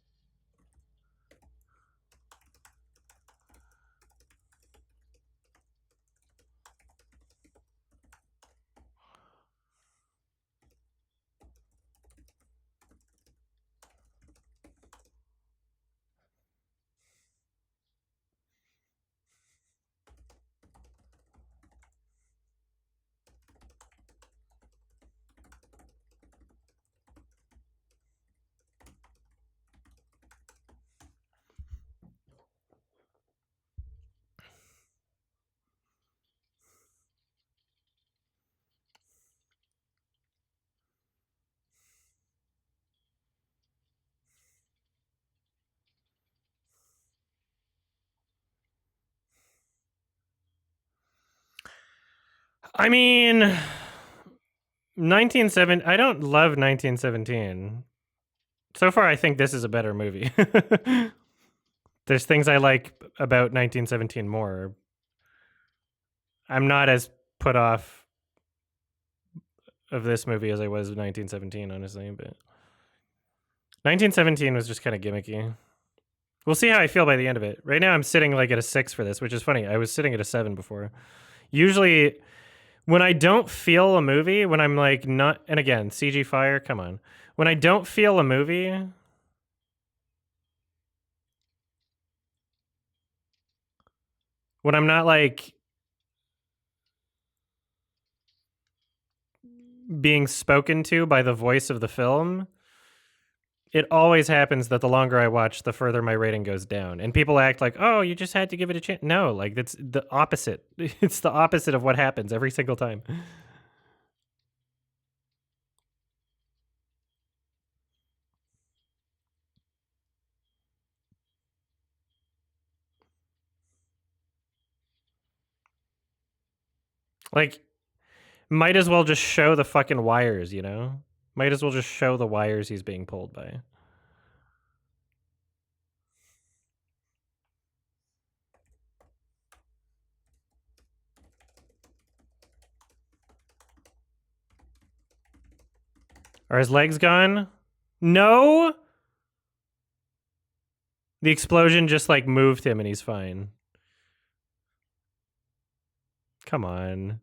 I mean, 1970. I don't love 1917. So far, I think this is a better movie. There's things I like about 1917 more. I'm not as put off of this movie as I was of 1917, honestly, but 1917 was just kind of gimmicky. We'll see how I feel by the end of it. Right now, I'm sitting like at a 6 for this, which is funny. I was sitting at a 7 before. Usually, when I don't feel a movie, when I'm like not, and again, CG fire, come on. When I don't feel a movie, when I'm not like being spoken to by the voice of the film, it always happens that the longer I watch, the further my rating goes down. And people act like, oh, you just had to give it a chance. No, like that's the opposite. It's the opposite of what happens every single time. Like, might as well just show the fucking wires, you know? Might as well just show the wires he's being pulled by. Are his legs gone? No! The explosion just like moved him and he's fine. Come on.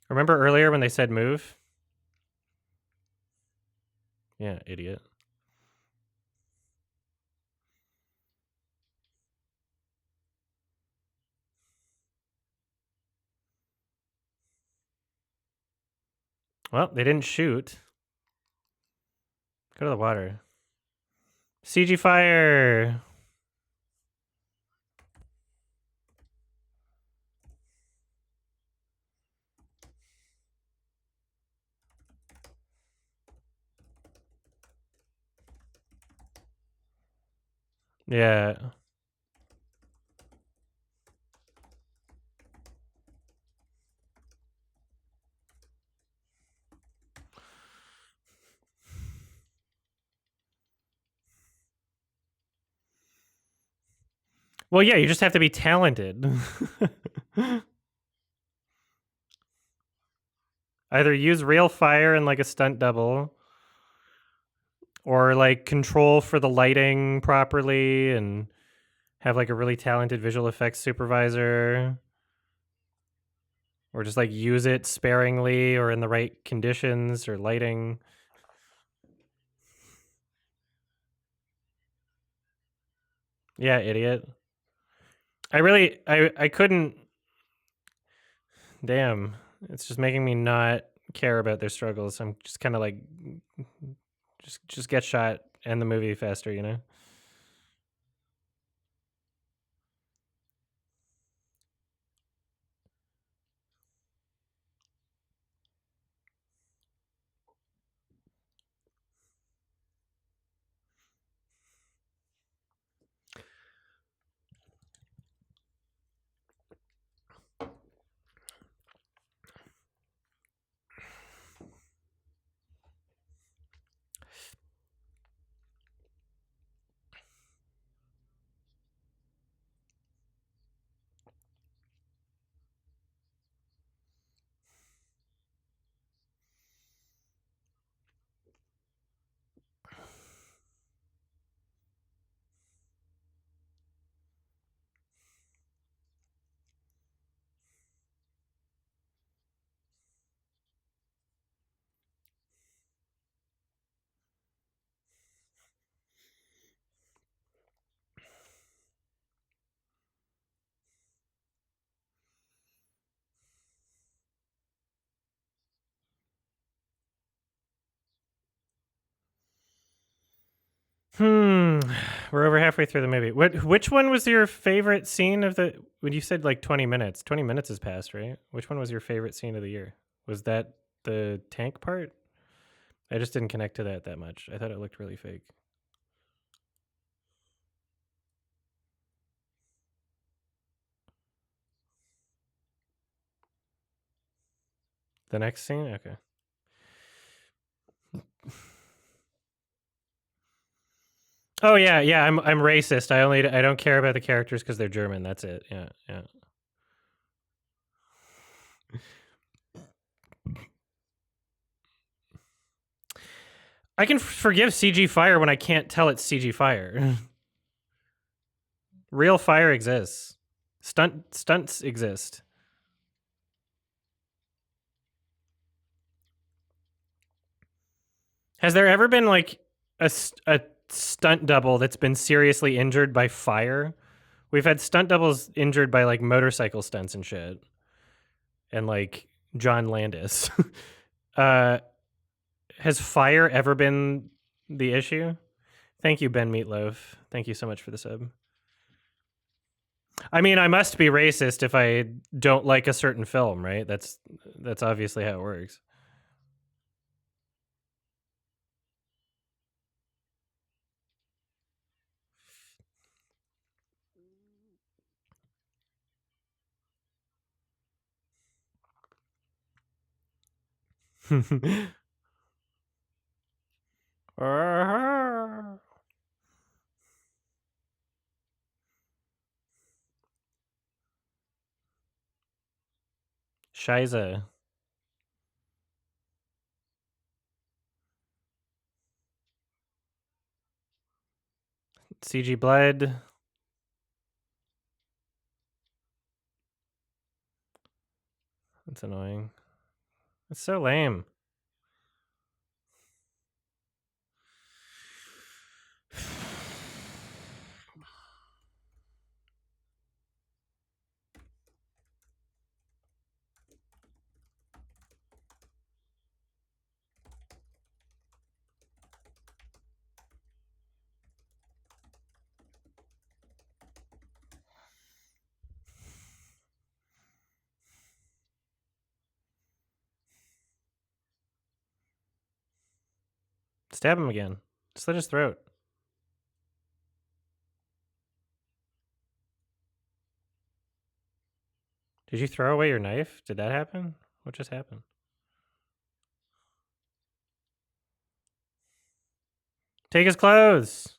Remember earlier when they said move? Yeah, idiot. Well, they didn't shoot. Go to the water. CG fire. Yeah. Well, yeah, you just have to be talented. Either use real fire and like a stunt double, or like control for the lighting properly and have like a really talented visual effects supervisor, or just like use it sparingly or in the right conditions or lighting. Yeah, idiot. I couldn't. Damn, it's just making me not care about their struggles. I'm just kind of like, just get shot, end the movie faster, you know. Hmm. We're over halfway through the movie. Which one was your favorite scene of the? When you said like 20 minutes, 20 minutes has passed, right? Which one was your favorite scene of the year? Was that the tank part? I just didn't connect to that much. I thought it looked really fake. The next scene, okay. Oh yeah, yeah. I'm racist. I don't care about the characters because they're German. That's it. Yeah, yeah. I can forgive CG fire when I can't tell it's CG fire. Real fire exists. Stunts exist. Has there ever been like a stunt double that's been seriously injured by fire? We've had stunt doubles injured by like motorcycle stunts and shit, and like John Landis. uh, has fire ever been the issue? Thank you, Ben Meatloaf. Thank you so much for the sub. I mean, I must be racist if I don't like a certain film, right? That's obviously how it works. Shiza. CG blood. That's annoying. It's so lame. Stab him again. Slit his throat. Did you throw away your knife? Did that happen? What just happened? Take his clothes.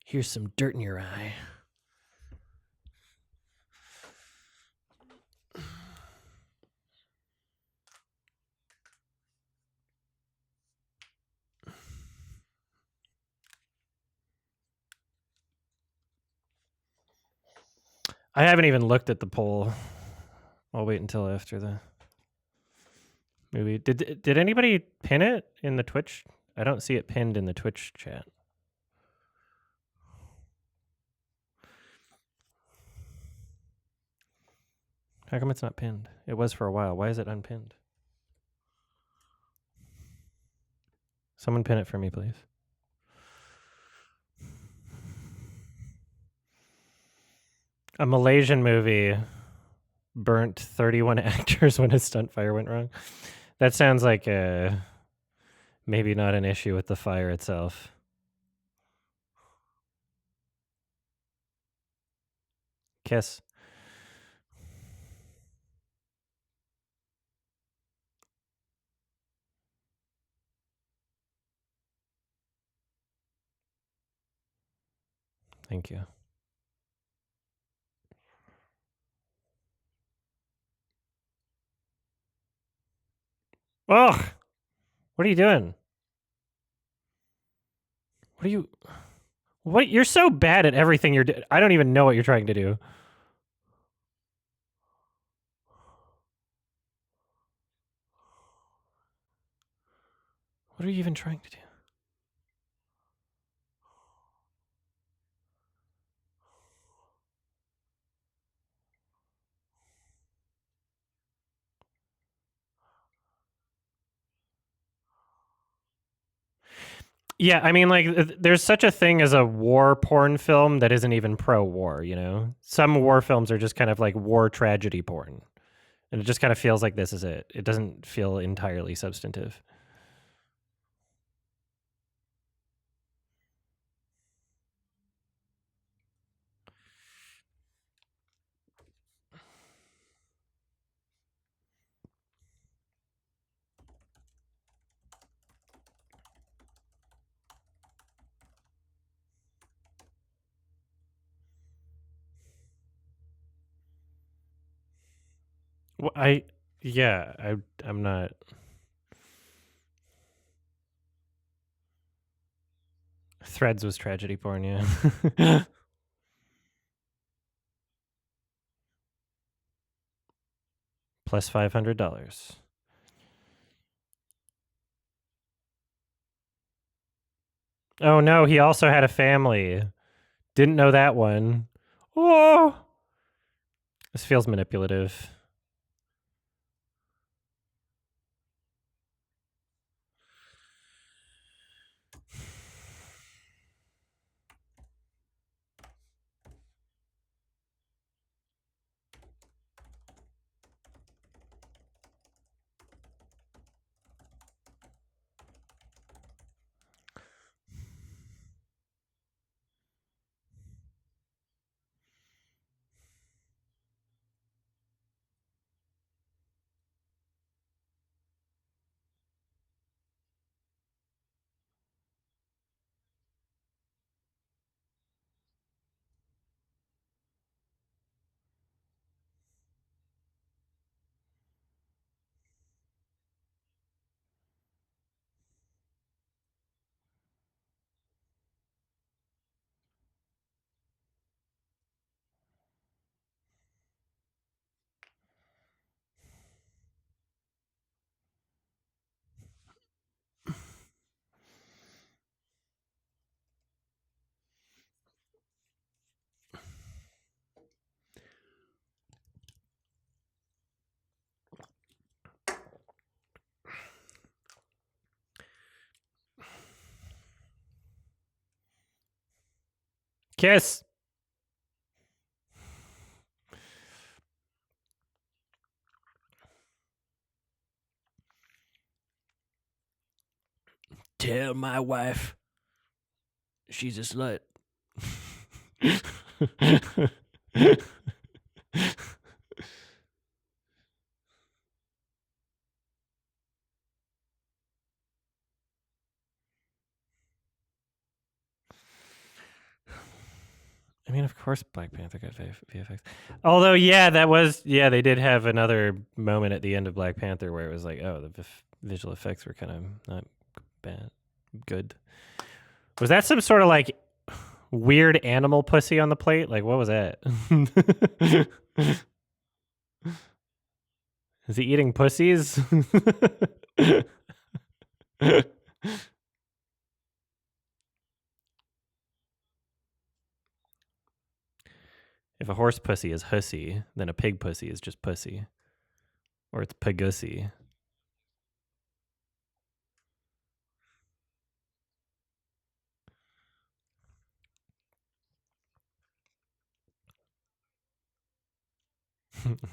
Here's some dirt in your eye. I haven't even looked at the poll. I'll wait until after the movie. Did anybody pin it in the Twitch? I don't see it pinned in the Twitch chat. How come it's not pinned? It was for a while. Why is it unpinned? Someone pin it for me, please. A Malaysian movie burnt 31 actors when a stunt fire went wrong. That sounds like maybe not an issue with the fire itself. Kiss. Thank you. Ugh! What are you doing? What are you... What? You're so bad at everything you're doing. I don't even know what you're trying to do. What are you even trying to do? Yeah, I mean, like, there's such a thing as a war porn film that isn't even pro-war, you know? Some war films are just kind of like war tragedy porn. And it just kind of feels like this is it. It doesn't feel entirely substantive. Well, I'm not. Threads was tragedy porn, yeah. Plus $500. Oh no, he also had a family. Didn't know that one. Oh, this feels manipulative. Kiss. Tell my wife she's a slut. I mean, of course, Black Panther got VFX. Although, yeah, they did have another moment at the end of Black Panther where it was like, oh, the visual effects were kind of not bad, good. Was that some sort of like weird animal pussy on the plate? Like, what was that? Is he eating pussies? If a horse pussy is hussy, then a pig pussy is just pussy. Or it's pigussy.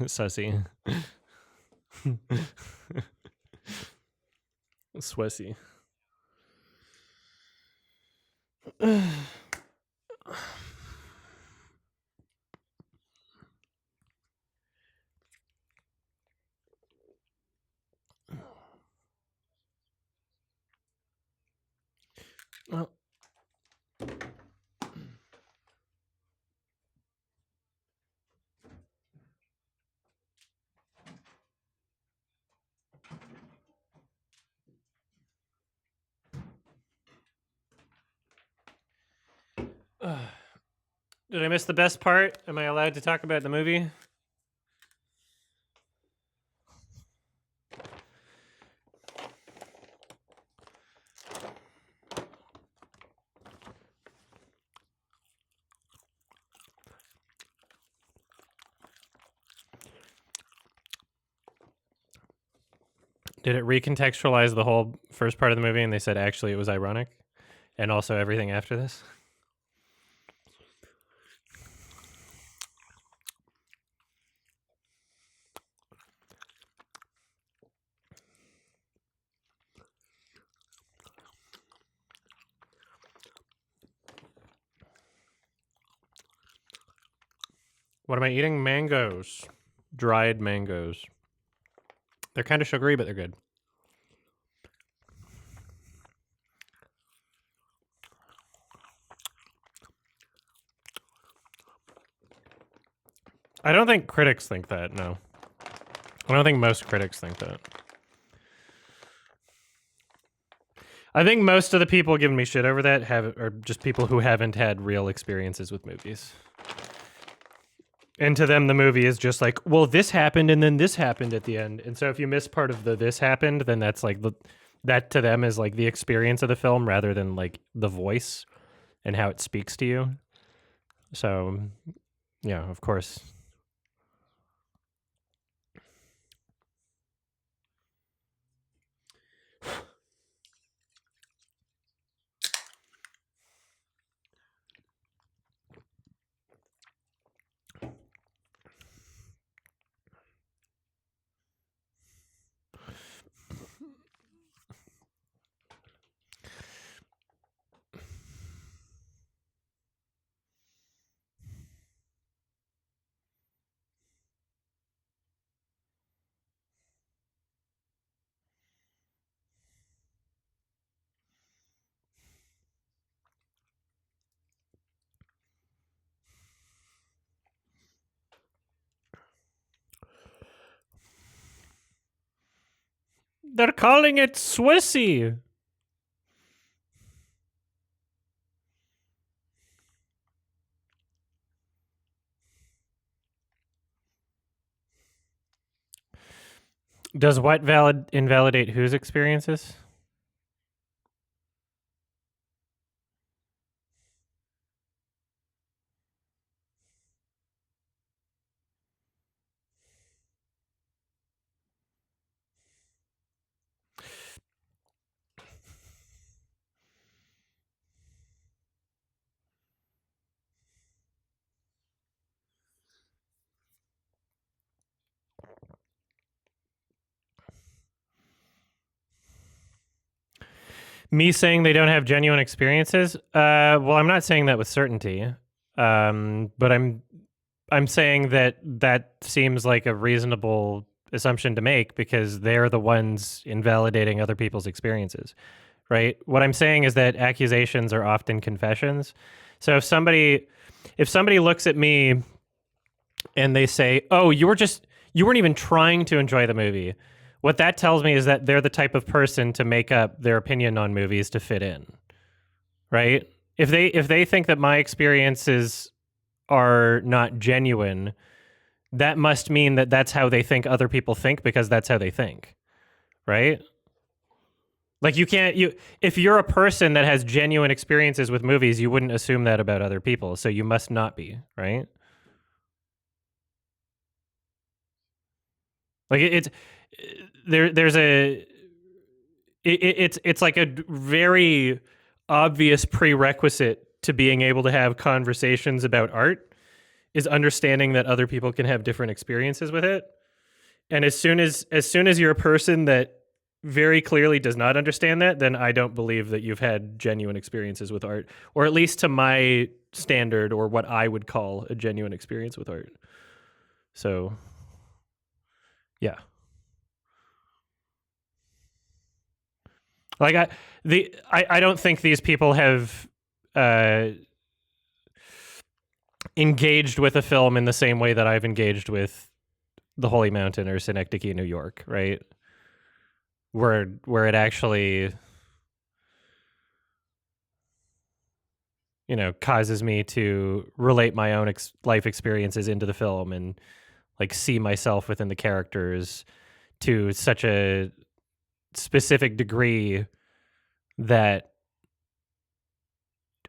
Sussy. Swessy. Well, did I miss the best part? Am I allowed to talk about the movie? Did it recontextualize the whole first part of the movie and they said actually it was ironic? And also everything after this? What am I eating? Mangoes. Dried mangoes. They're kind of sugary, but they're good. I don't think critics think that, no. I don't think most critics think that. I think most of the people giving me shit over that are just people who haven't had real experiences with movies. And to them, the movie is just like, well, this happened and then this happened at the end. And so if you miss part of the this happened, then that's like that to them is like the experience of the film rather than like the voice and how it speaks to you. So, yeah, of course. They're calling it Swissy. Does what invalidate whose experiences? Me saying they don't have genuine experiences. Well, I'm not saying that with certainty. But I'm saying that that seems like a reasonable assumption to make because they're the ones invalidating other people's experiences, right? What I'm saying is that accusations are often confessions. So if somebody looks at me and they say, "Oh, you weren't even trying to enjoy the movie." What that tells me is that they're the type of person to make up their opinion on movies to fit in, right? If they think that my experiences are not genuine, that must mean that that's how they think other people think because that's how they think, right? Like you if you're a person that has genuine experiences with movies, you wouldn't assume that about other people. So you must not be, right? Like it's there's it's like a very obvious prerequisite to being able to have conversations about art is understanding that other people can have different experiences with it. And as soon as you're a person that very clearly does not understand that, then I don't believe that you've had genuine experiences with art, or at least to my standard, or what I would call a genuine experience with art. So, yeah, like I don't think these people have uh, engaged with a film in the same way that I've engaged with The Holy Mountain or Synecdoche, New York, right? Where it actually causes me to relate my own life experiences into the film and like see myself within the characters to such a specific degree that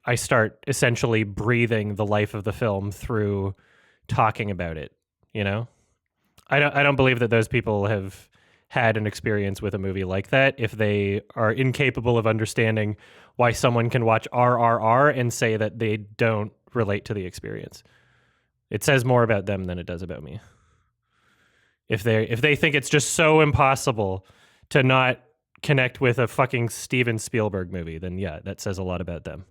I start essentially breathing the life of the film through talking about it, you know? I don't believe that those people have had an experience with a movie like that if they are incapable of understanding why someone can watch RRR and say that they don't relate to the experience. It says more about them than it does about me. If they think it's just so impossible to not connect with a fucking Steven Spielberg movie, then yeah, that says a lot about them.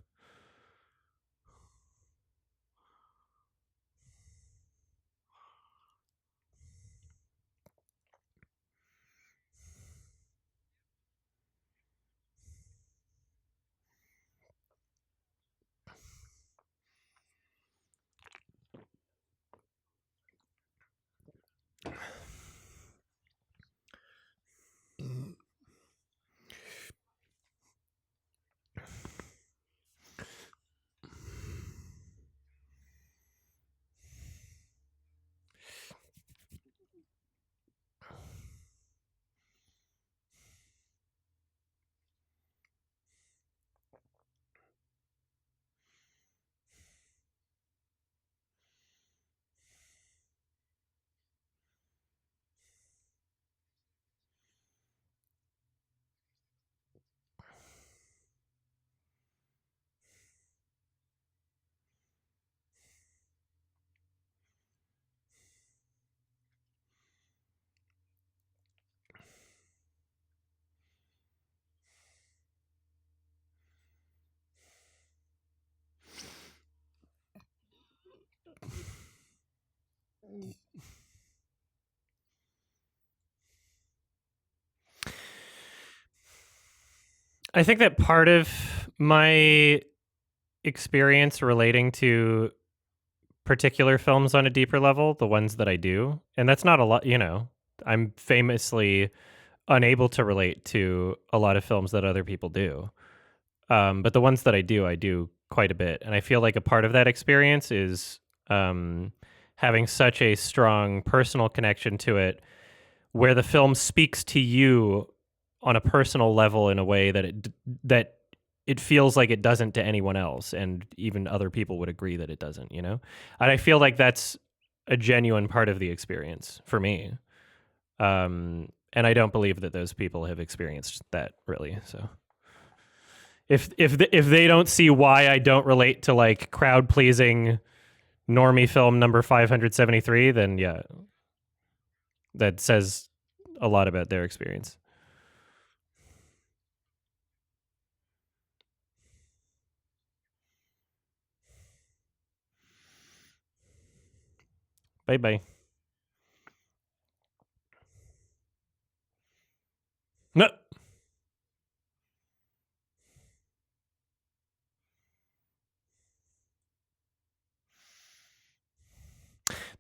I think that part of my experience relating to particular films on a deeper level, the ones that I do, and that's not a lot, I'm famously unable to relate to a lot of films that other people do. But the ones that I do quite a bit. And I feel like a part of that experience is having such a strong personal connection to it where the film speaks to you on a personal level in a way that it feels like it doesn't to anyone else, and even other people would agree that it doesn't, and I feel like that's a genuine part of the experience for me. And I don't believe that those people have experienced that really. So if they don't see why I don't relate to like crowd pleasing normie film number 573, then yeah, that says a lot about their experience. Bye bye. No.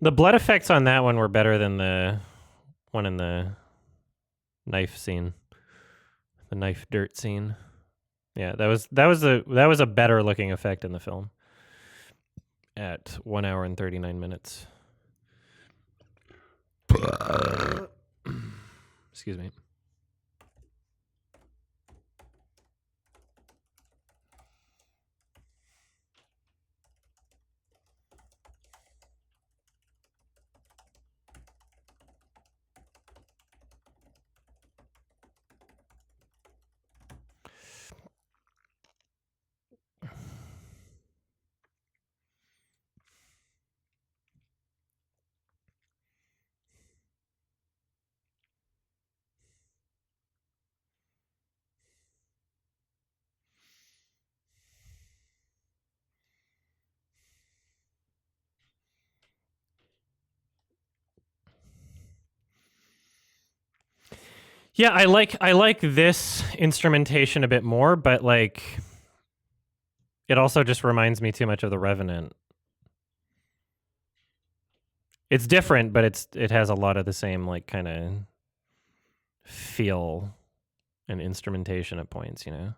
The blood effects on that one were better than the one in the knife scene, the knife dirt scene. Yeah, that was a better looking effect in the film. At 1 hour and 39 minutes. Excuse me. Yeah, I like this instrumentation a bit more, but like it also just reminds me too much of The Revenant. It's different, but it has a lot of the same like kind of feel and instrumentation at points, you know.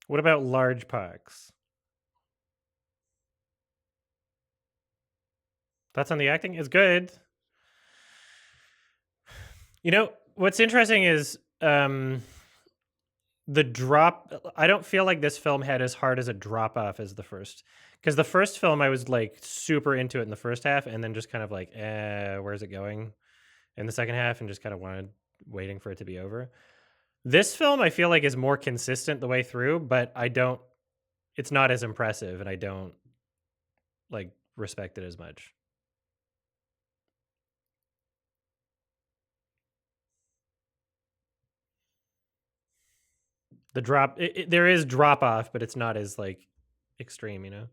What about large pox? That's on the acting is good. You know, what's interesting is the drop. I don't feel like this film had as hard as a drop off as the first, because the first film I was like super into it in the first half, and then just kind of like, where's it going in the second half, and just kind of wanted waiting for it to be over. This film I feel like is more consistent the way through, but I don't. It's not as impressive, and I don't like respect it as much. The drop, there is drop off, but it's not as like extreme, you know.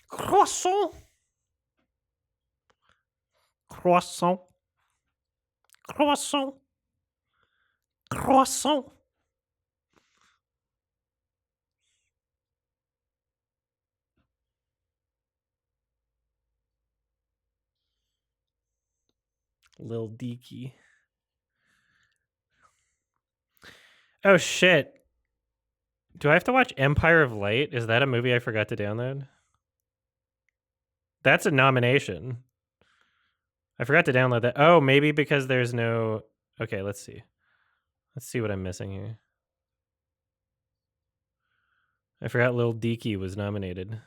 Croissant. Croissant. Croissant. Croissant. Lil Deaky. Oh shit. Do I have to watch Empire of Light? Is that a movie I forgot to download? That's a nomination. I forgot to download that. Oh, maybe because there's no... Okay, let's see. Let's see what I'm missing here. I forgot Lil Deaky was nominated.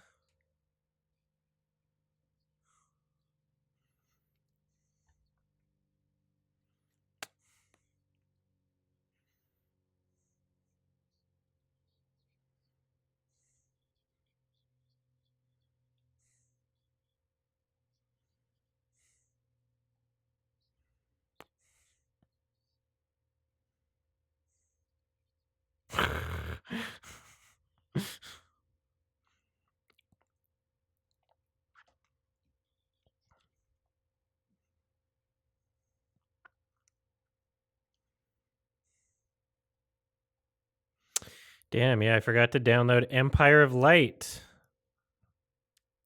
Damn, yeah, I forgot to download Empire of Light.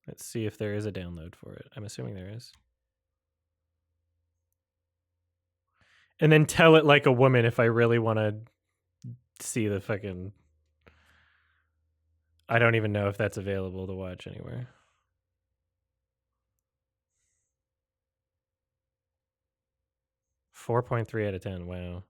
Let's see if there is a download for it. I'm assuming there is. And then Tell It Like a Woman if I really want to see the fucking... I don't even know if that's available to watch anywhere. .3 out of 10. Wow.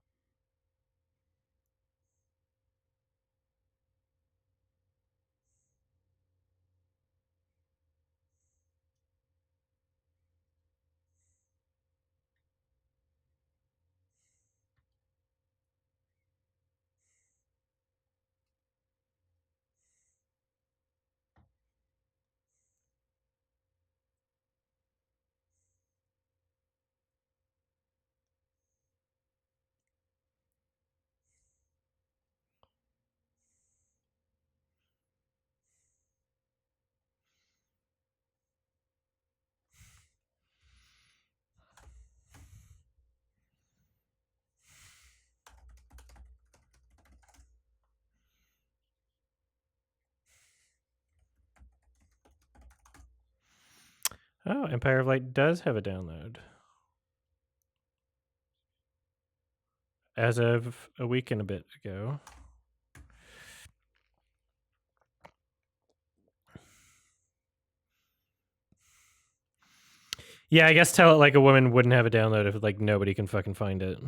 Oh, Empire of Light does have a download. As of a week and a bit ago. Yeah, I guess Tell It Like a Woman wouldn't have a download if like nobody can fucking find it.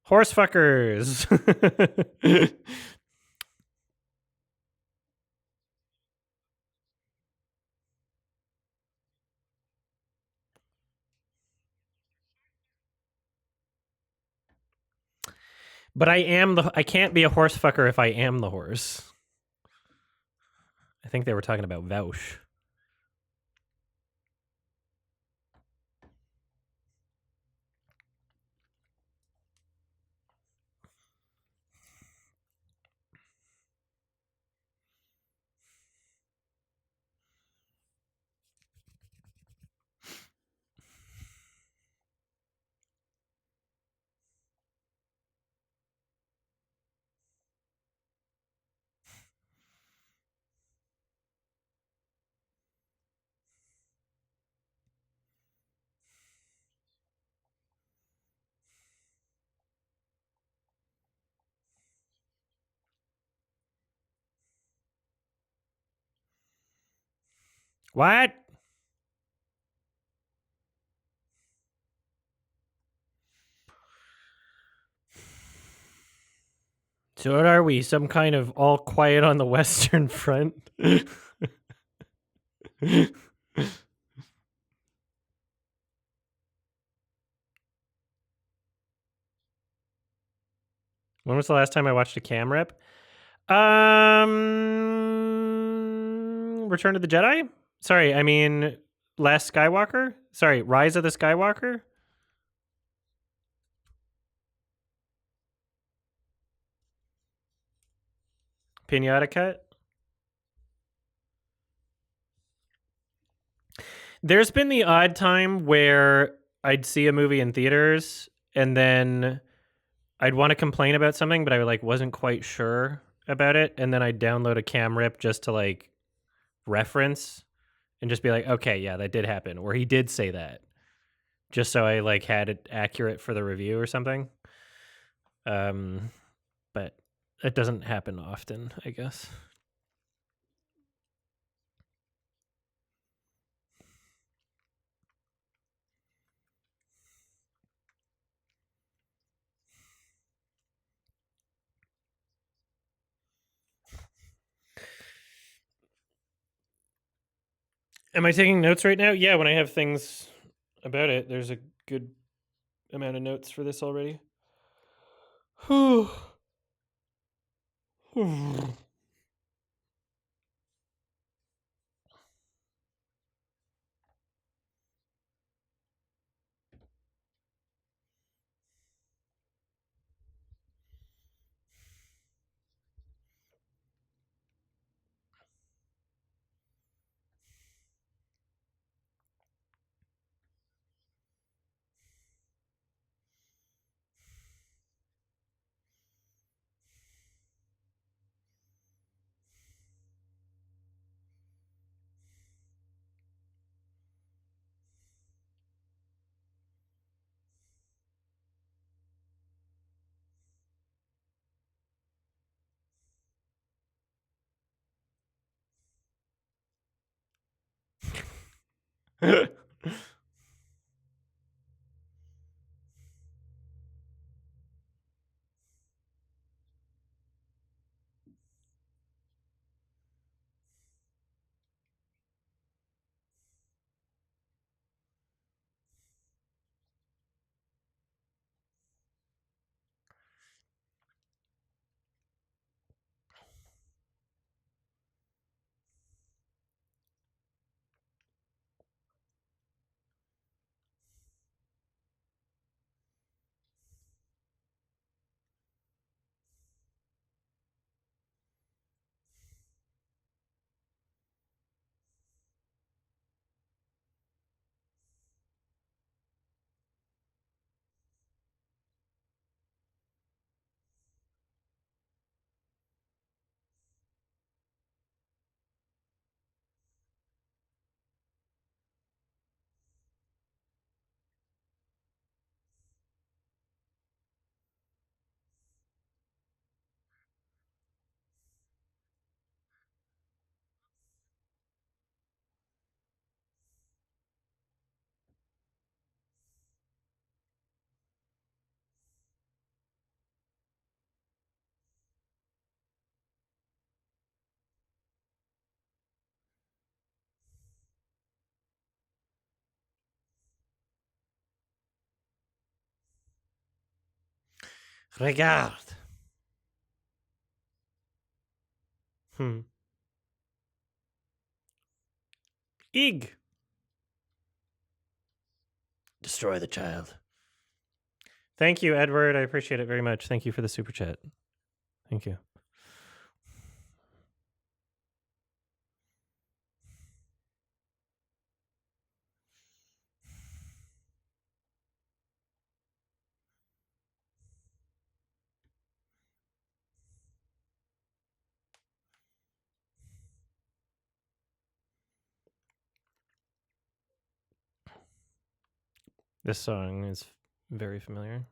Horse fuckers. But I can't be a horse fucker if I am the horse. I think they were talking about Vouch. What? So what are we? Some kind of all quiet on the Western Front? When was the last time I watched a cam rip? Return of the Jedi? Sorry, I mean Last Skywalker? Sorry, Rise of the Skywalker? Pinata Cut? There's been the odd time where I'd see a movie in theaters and then I'd want to complain about something, but I like wasn't quite sure about it, and then I'd download a cam rip just to like reference and just be like, okay, yeah, that did happen, or he did say that, just so I like had it accurate for the review or something. But it doesn't happen often, I guess. Am I taking notes right now? Yeah, when I have things about it, there's a good amount of notes for this already. Regarde. Ig. Destroy the child. Thank you, Edward. I appreciate it very much. Thank you for the super chat. Thank you. This song is very familiar.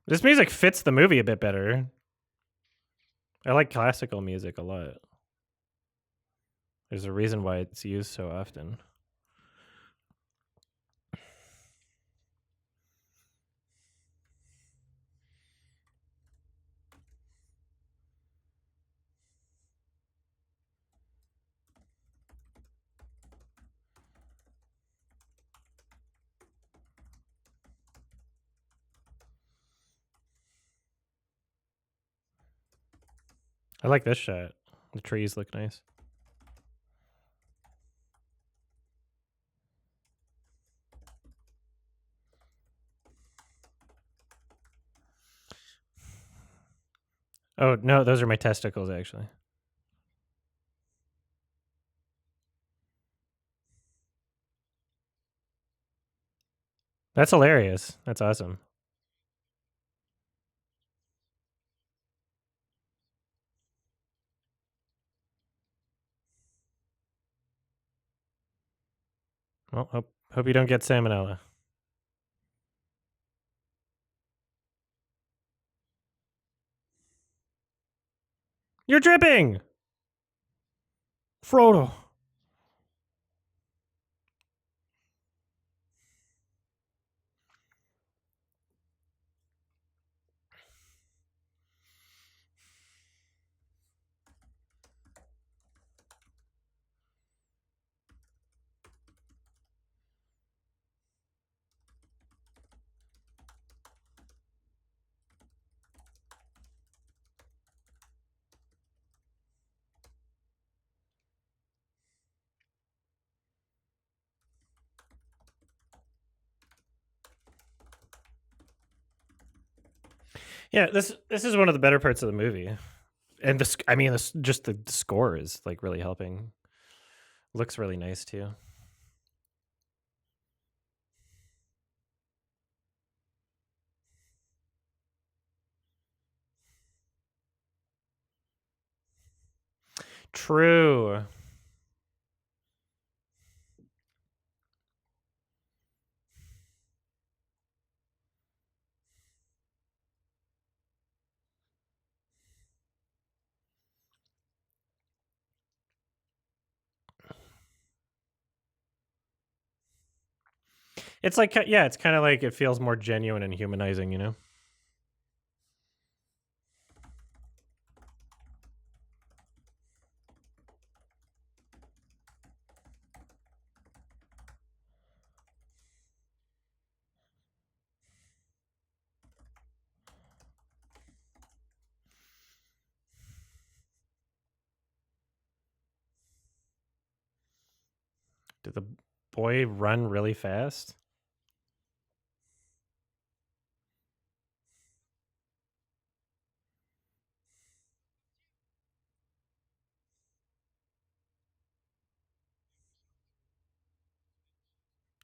This music fits the movie a bit better. I like classical music a lot. There's a reason why it's used so often. I like this shot. The trees look nice. Oh, no, those are my testicles, actually. That's hilarious. That's awesome. Well, hope you don't get salmonella. You're dripping! Frodo. Yeah, this is one of the better parts of the movie. And just the score is like really helping. Looks really nice too. True. It's like, yeah, it's kind of like it feels more genuine and humanizing, you know? Did the boy run really fast?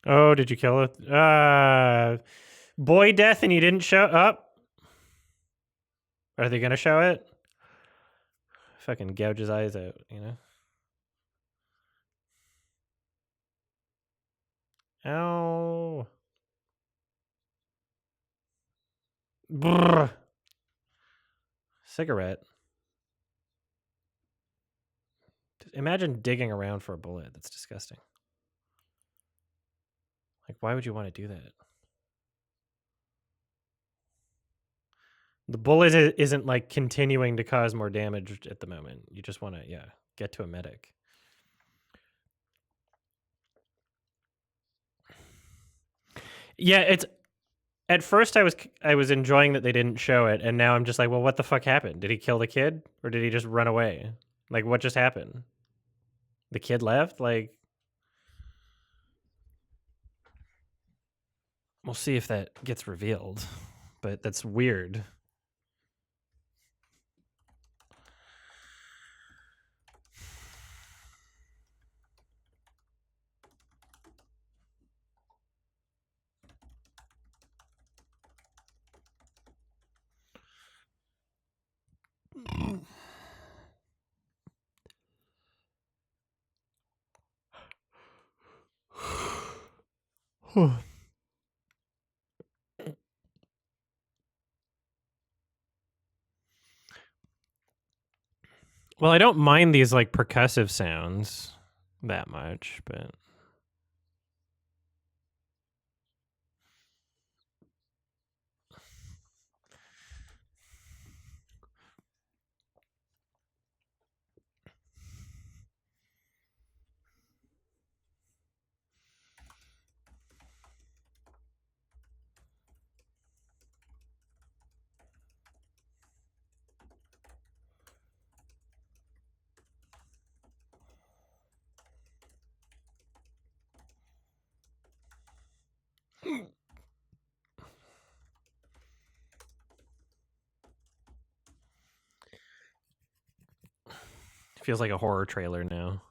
Oh, did you kill it? Boy death and you didn't show up? Are they gonna show it? Fucking gouge his eyes out, you know? Ow. Brr. Cigarette. Imagine digging around for a bullet. That's disgusting. Like, why would you want to do that? The bullet isn't like continuing to cause more damage at the moment. You just want to, yeah, get to a medic. Yeah, it's at first I was enjoying that they didn't show it, and now I'm just like, well, what the fuck happened? Did he kill the kid, or did he just run away? Like, what just happened? The kid left. Like, we'll see if that gets revealed, but that's weird. Well, I don't mind these like percussive sounds. that much, but feels like a horror trailer now.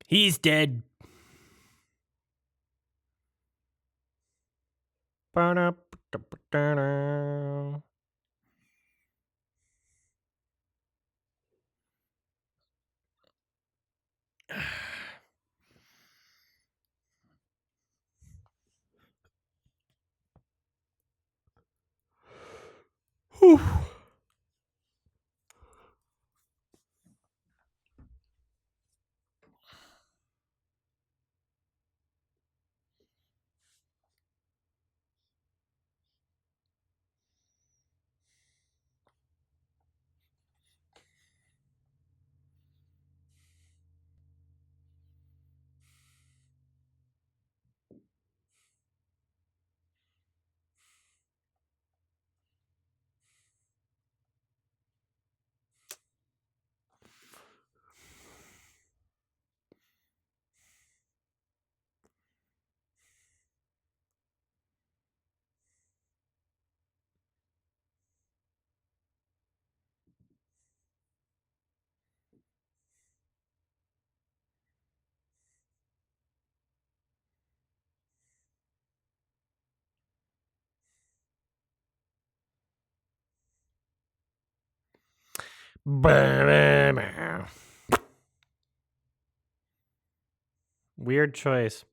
He's dead. Whew. Weird choice.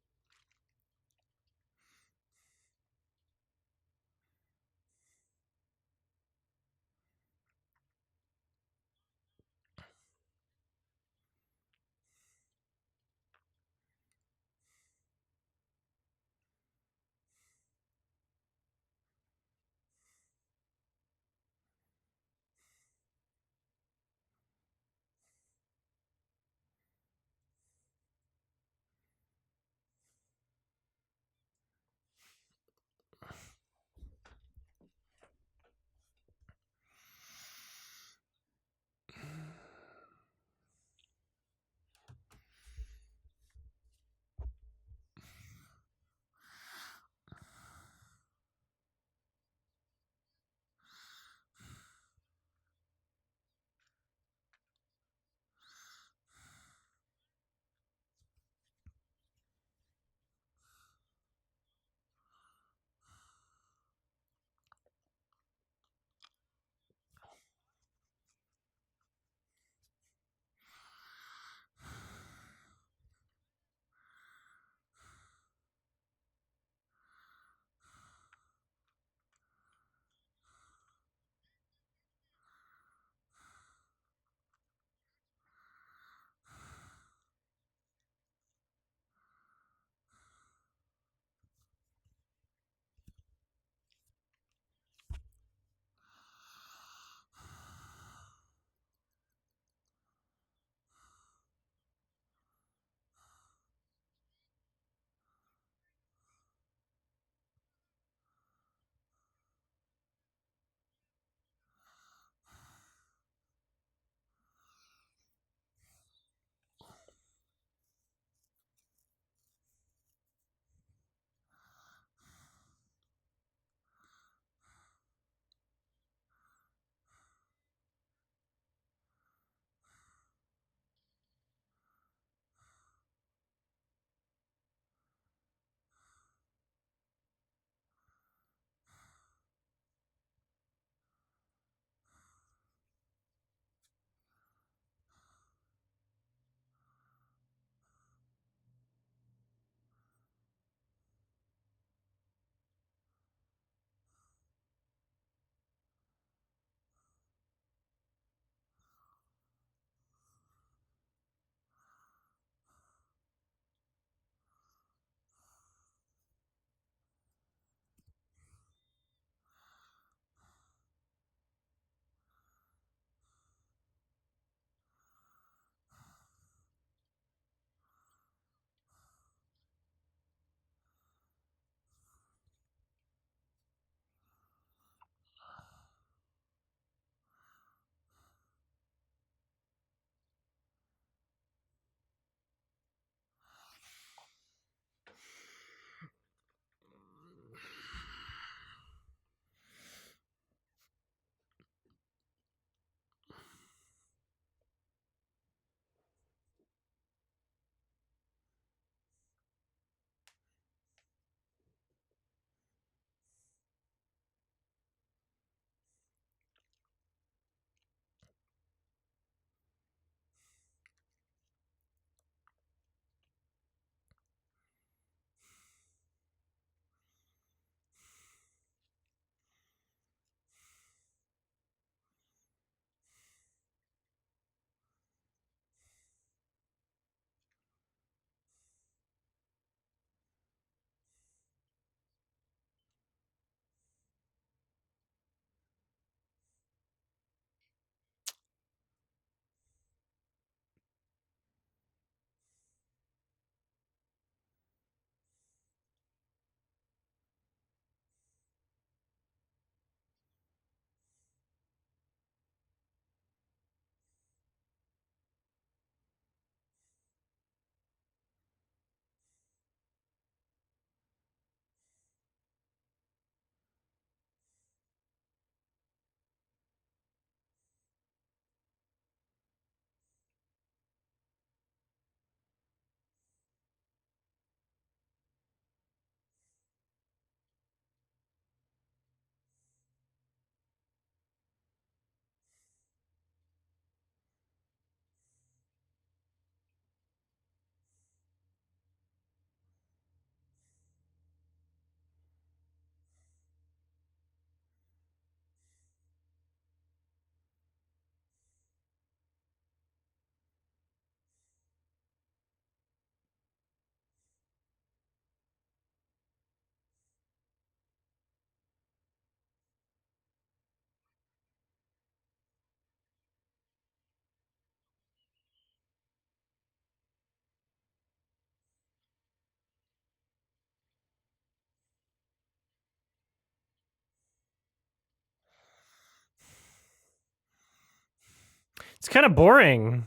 It's kind of boring.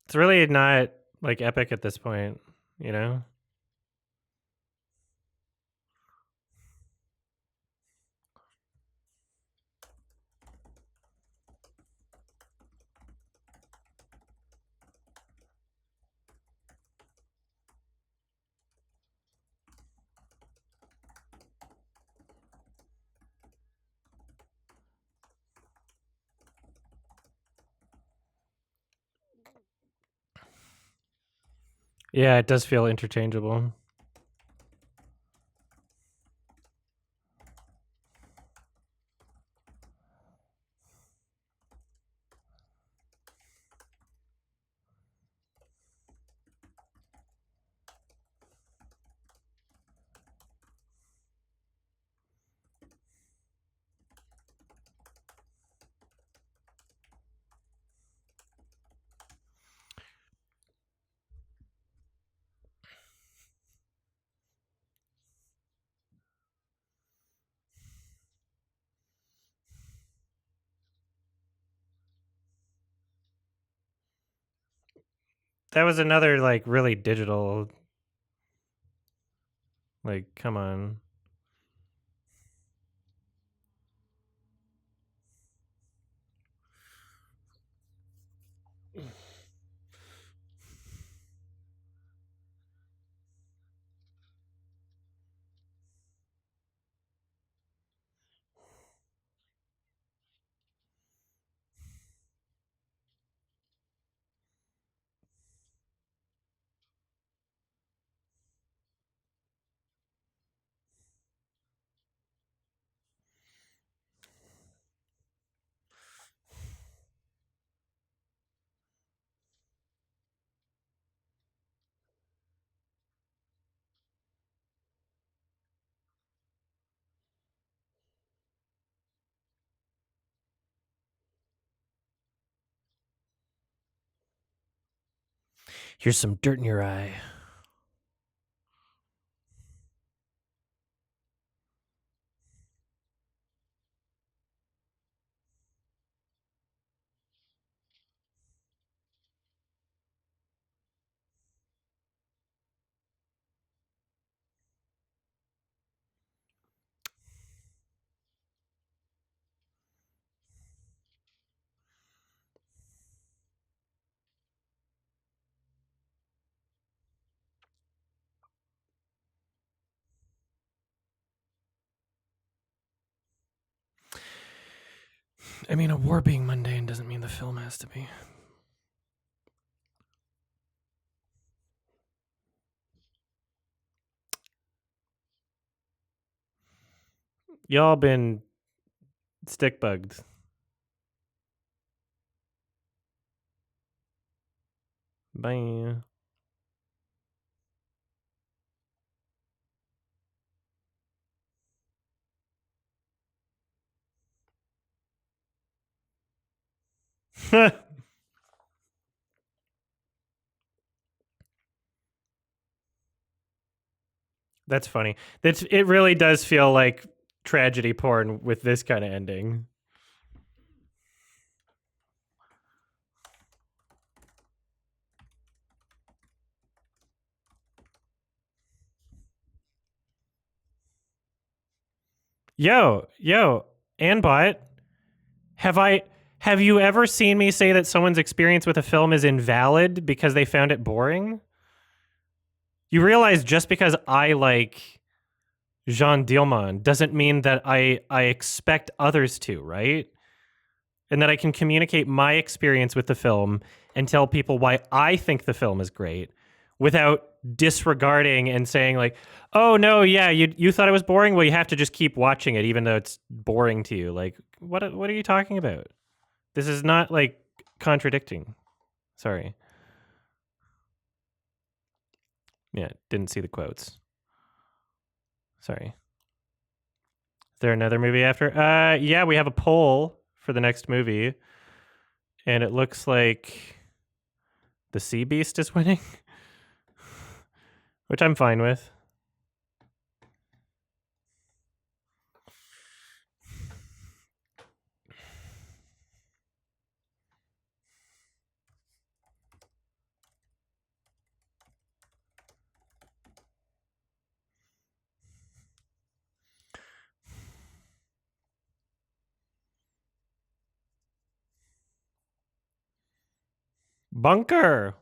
It's really not like epic at this point, you know? Yeah, it does feel interchangeable. That was another like really digital. Like, come on. Here's some dirt in your eye. I mean, a war being mundane doesn't mean the film has to be. Y'all been stick bugged. Bye. That's funny. It really does feel like tragedy porn with this kind of ending. Yo, Anbot, have you ever seen me say that someone's experience with a film is invalid because they found it boring? You realize just because I like Jean Dielman doesn't mean that I expect others to, right? And that I can communicate my experience with the film and tell people why I think the film is great without disregarding and saying like, "Oh no, yeah, you thought it was boring. Well, you have to just keep watching it even though it's boring to you." Like, what are you talking about? This is not like contradicting. Sorry. Yeah, didn't see the quotes. Sorry. Is there another movie after? Yeah, we have a poll for the next movie, and it looks like the Sea Beast is winning, which I'm fine with. Bunker.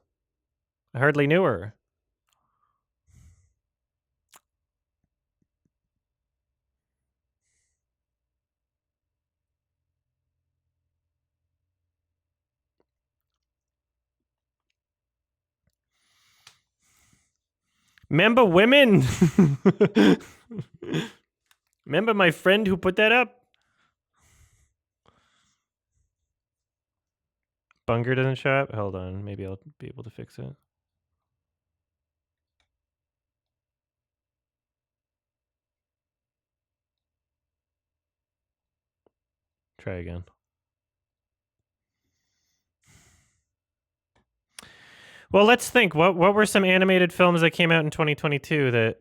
I hardly knew her. Remember women? Remember my friend who put that up? Bunker doesn't show up? Hold on. Maybe I'll be able to fix it. Try again. Well, let's think. What were some animated films that came out in 2022 that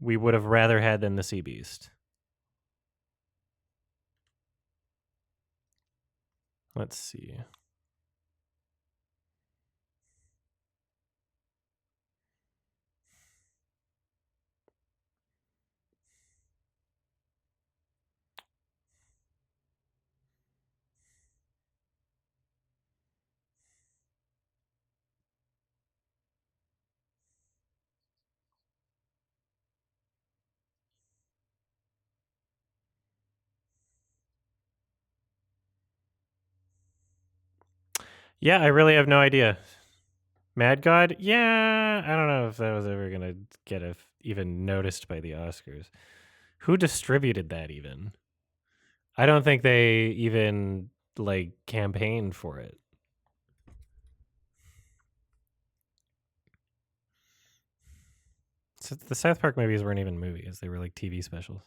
we would have rather had than The Sea Beast? Let's see. Yeah, I really have no idea. Mad God? Yeah, I don't know if that was ever gonna get even noticed by the Oscars. Who distributed that even? I don't think they even like campaigned for it. So the South Park movies weren't even movies; they were like TV specials.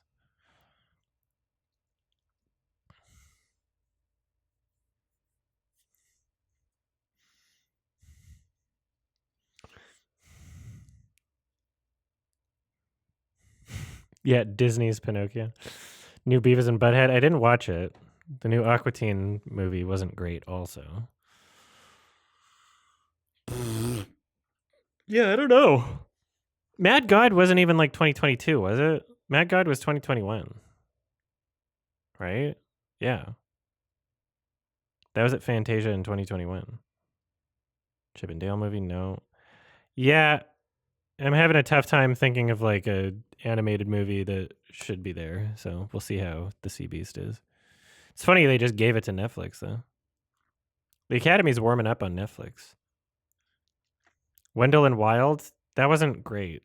Yeah, Disney's Pinocchio. New Beavis and Butthead. I didn't watch it. The new Aqua Teen movie wasn't great, also. Yeah, I don't know. Mad God wasn't even like 2022, was it? Mad God was 2021. Right? Yeah. That was at Fantasia in 2021. Chip and Dale movie? No. Yeah, I'm having a tough time thinking of like a animated movie that should be there. So we'll see how The Sea Beast is. It's funny they just gave it to Netflix though. The Academy's warming up on Netflix. Wendell and Wild, that wasn't great.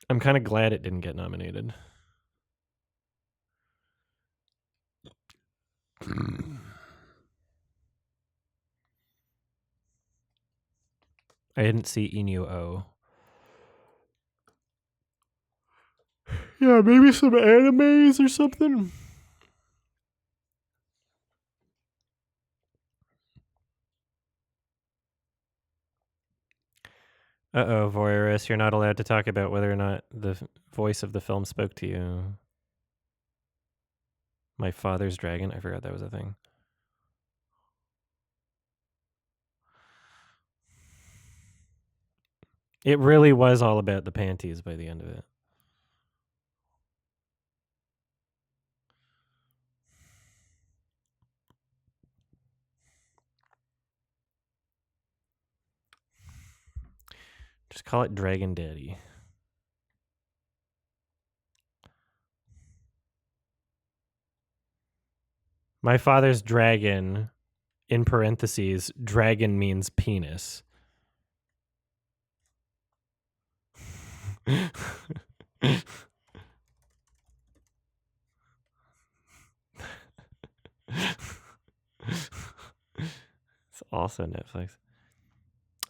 I'm kind of glad it didn't get nominated. I didn't see Inu-Oh. Yeah, maybe some animes or something. Uh-oh, voyeurist, you're not allowed to talk about whether or not the voice of the film spoke to you. My Father's Dragon? I forgot that was a thing. It really was all about the panties by the end of it. Just call it Dragon Daddy. My Father's Dragon, in parentheses, dragon means penis. It's also Netflix.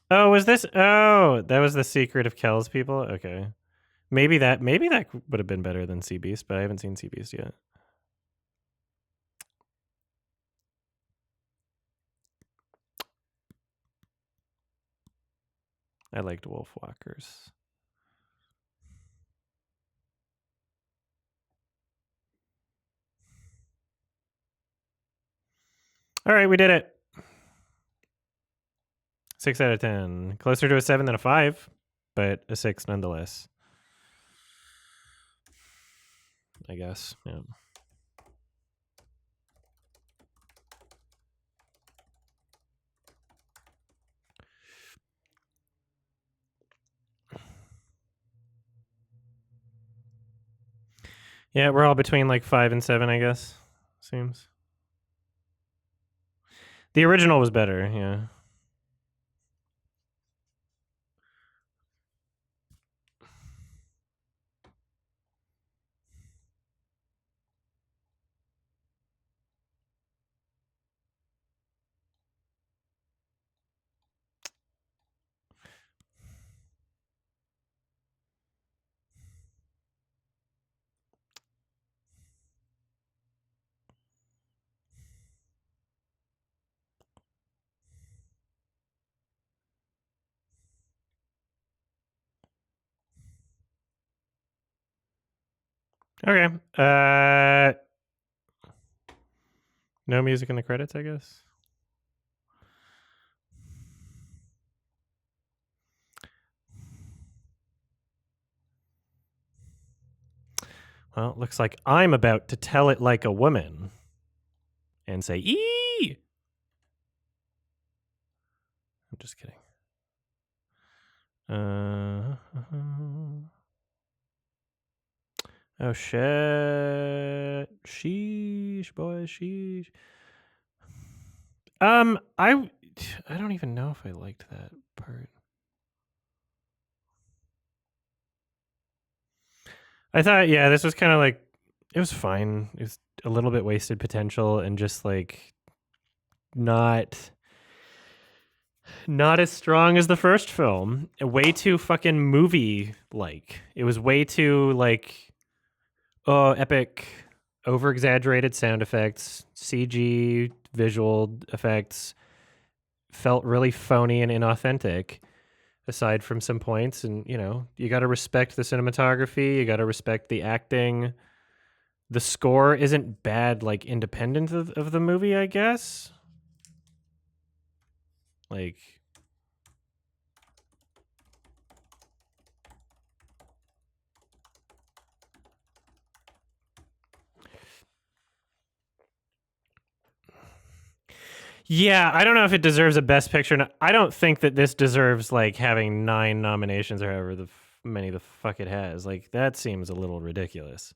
Oh, was this? Oh, that was The Secret of Kel's People? Okay. Maybe that would have been better than Sea Beast, but I haven't seen Sea Beast yet. I liked Wolf Walkers. All right, we did it. 6 out of 10. Closer to a 7 than a 5, but a 6 nonetheless. I guess. Yeah. Yeah, we're all between like 5 and 7, I guess. Seems. The original was better, yeah. Okay. No music in the credits, I guess. Well, it looks like I'm about to tell it like a woman and say, "Ee!" I'm just kidding. Oh shit! Sheesh, boy, sheesh. I don't even know if I liked that part. I thought, yeah, this was kind of like, it was fine. It was a little bit wasted potential and just like not as strong as the first film. Way too fucking movie like. It was way too like, oh, epic, over exaggerated sound effects, CG visual effects. Felt really phony and inauthentic aside from some points. And, you know, you got to respect the cinematography, you got to respect the acting. The score isn't bad, like independent of the movie, I guess. Like, yeah, I don't know if it deserves a Best Picture. I don't think that this deserves like having 9 nominations or however many the fuck it has. Like, that seems a little ridiculous.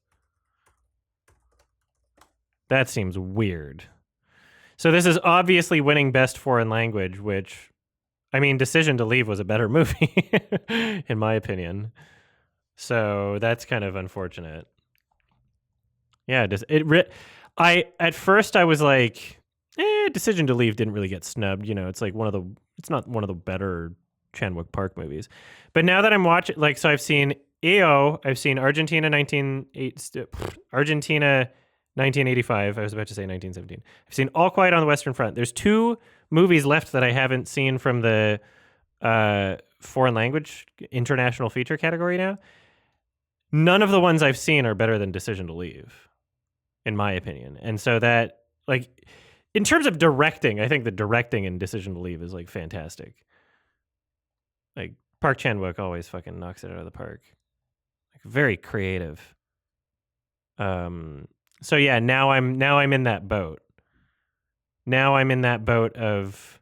That seems weird. So this is obviously winning Best Foreign Language, which, I mean, Decision to Leave was a better movie, in my opinion. So that's kind of unfortunate. Yeah, I at first I was like, Decision to Leave didn't really get snubbed. You know, it's like it's not one of the better Chan-wook Park movies. But now that I'm watching, like, so I've seen EO, I've seen Argentina 1985. I was about to say 1917. I've seen All Quiet on the Western Front. There's 2 movies left that I haven't seen from the foreign language international feature category now. None of the ones I've seen are better than Decision to Leave, in my opinion. And so that, like, in terms of directing, I think the directing in Decision to Leave is like fantastic. Like, Park Chan-wook always fucking knocks it out of the park. Like, very creative. So yeah, now I'm in that boat. Now I'm in that boat of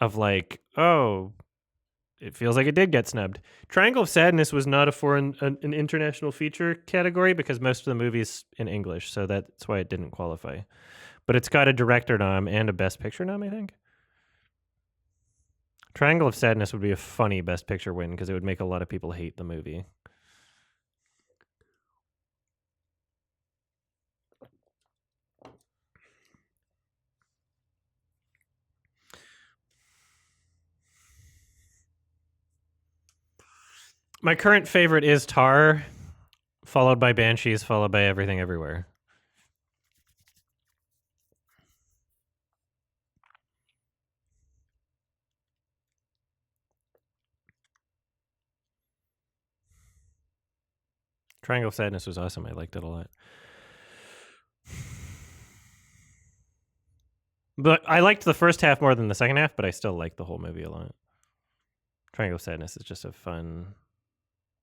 like, oh, it feels like it did get snubbed. Triangle of Sadness was not an international feature category because most of the movie's in English, so that's why it didn't qualify. But it's got a director nom and a Best Picture nom, I think. Triangle of Sadness would be a funny Best Picture win because it would make a lot of people hate the movie. My current favorite is Tar, followed by Banshees, followed by Everything Everywhere. Triangle of Sadness was awesome. I liked it a lot. But I liked the first half more than the second half, but I still liked the whole movie a lot. Triangle of Sadness is just a fun,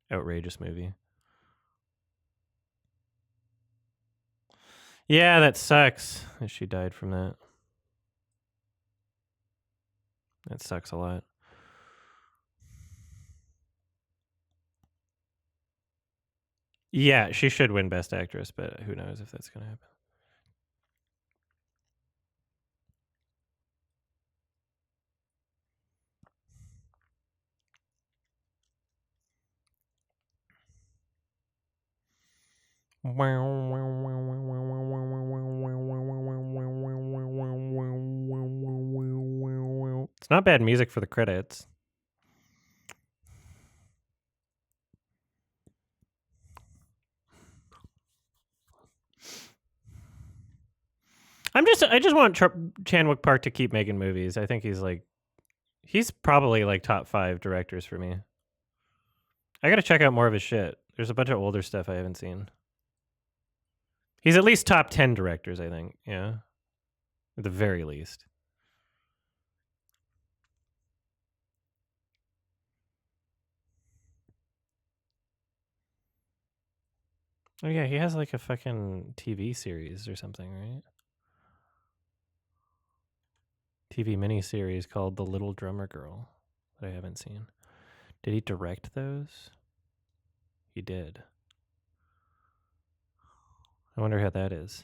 outrageous movie. Yeah, that sucks that she died from that. That sucks a lot. Yeah, she should win Best Actress, but who knows if that's gonna happen. It's not bad music for the credits. I just want Chan-wook Park to keep making movies. I think he's probably like top 5 directors for me. I gotta check out more of his shit. There's a bunch of older stuff I haven't seen. He's at least top 10 directors, I think. Yeah, at the very least. Oh yeah, he has like a fucking TV series or something, right? TV miniseries called The Little Drummer Girl that I haven't seen. Did he direct those? He did. I wonder how that is.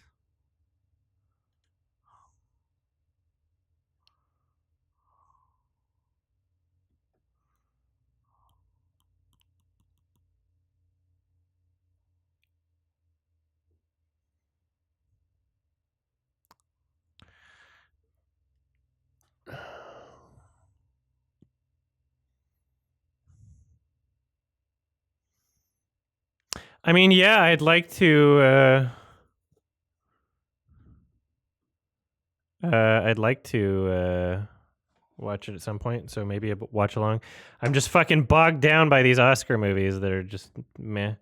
I mean, yeah, I'd like to. I'd like to watch it at some point. So maybe a watch along. I'm just fucking bogged down by these Oscar movies that are just meh.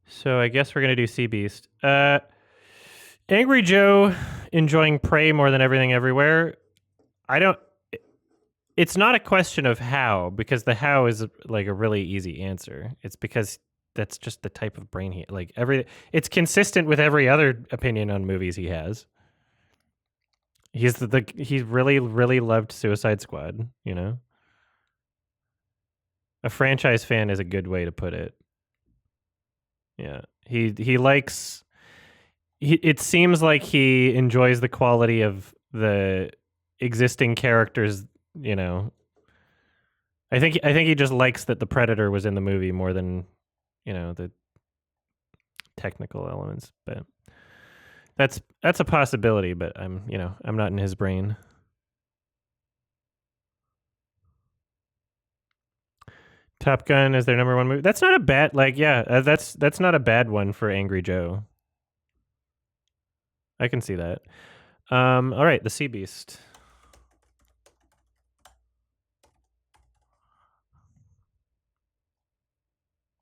So I guess we're gonna do Sea Beast. Angry Joe enjoying Prey more than everything everywhere. I don't. It's not a question of how, because the how is like a really easy answer. It's because that's just the type of brain he like. It's consistent with every other opinion on movies he has. He really loved Suicide Squad. You know, a franchise fan is a good way to put it. Yeah, he likes. It seems like he enjoys the quality of the existing characters. You know, I think he just likes that the Predator was in the movie more than, the technical elements. But that's a possibility. But I'm not in his brain. Top Gun is their number 1 movie. That's not a bad that's not a bad one for Angry Joe. I can see that. All right, The Sea Beast.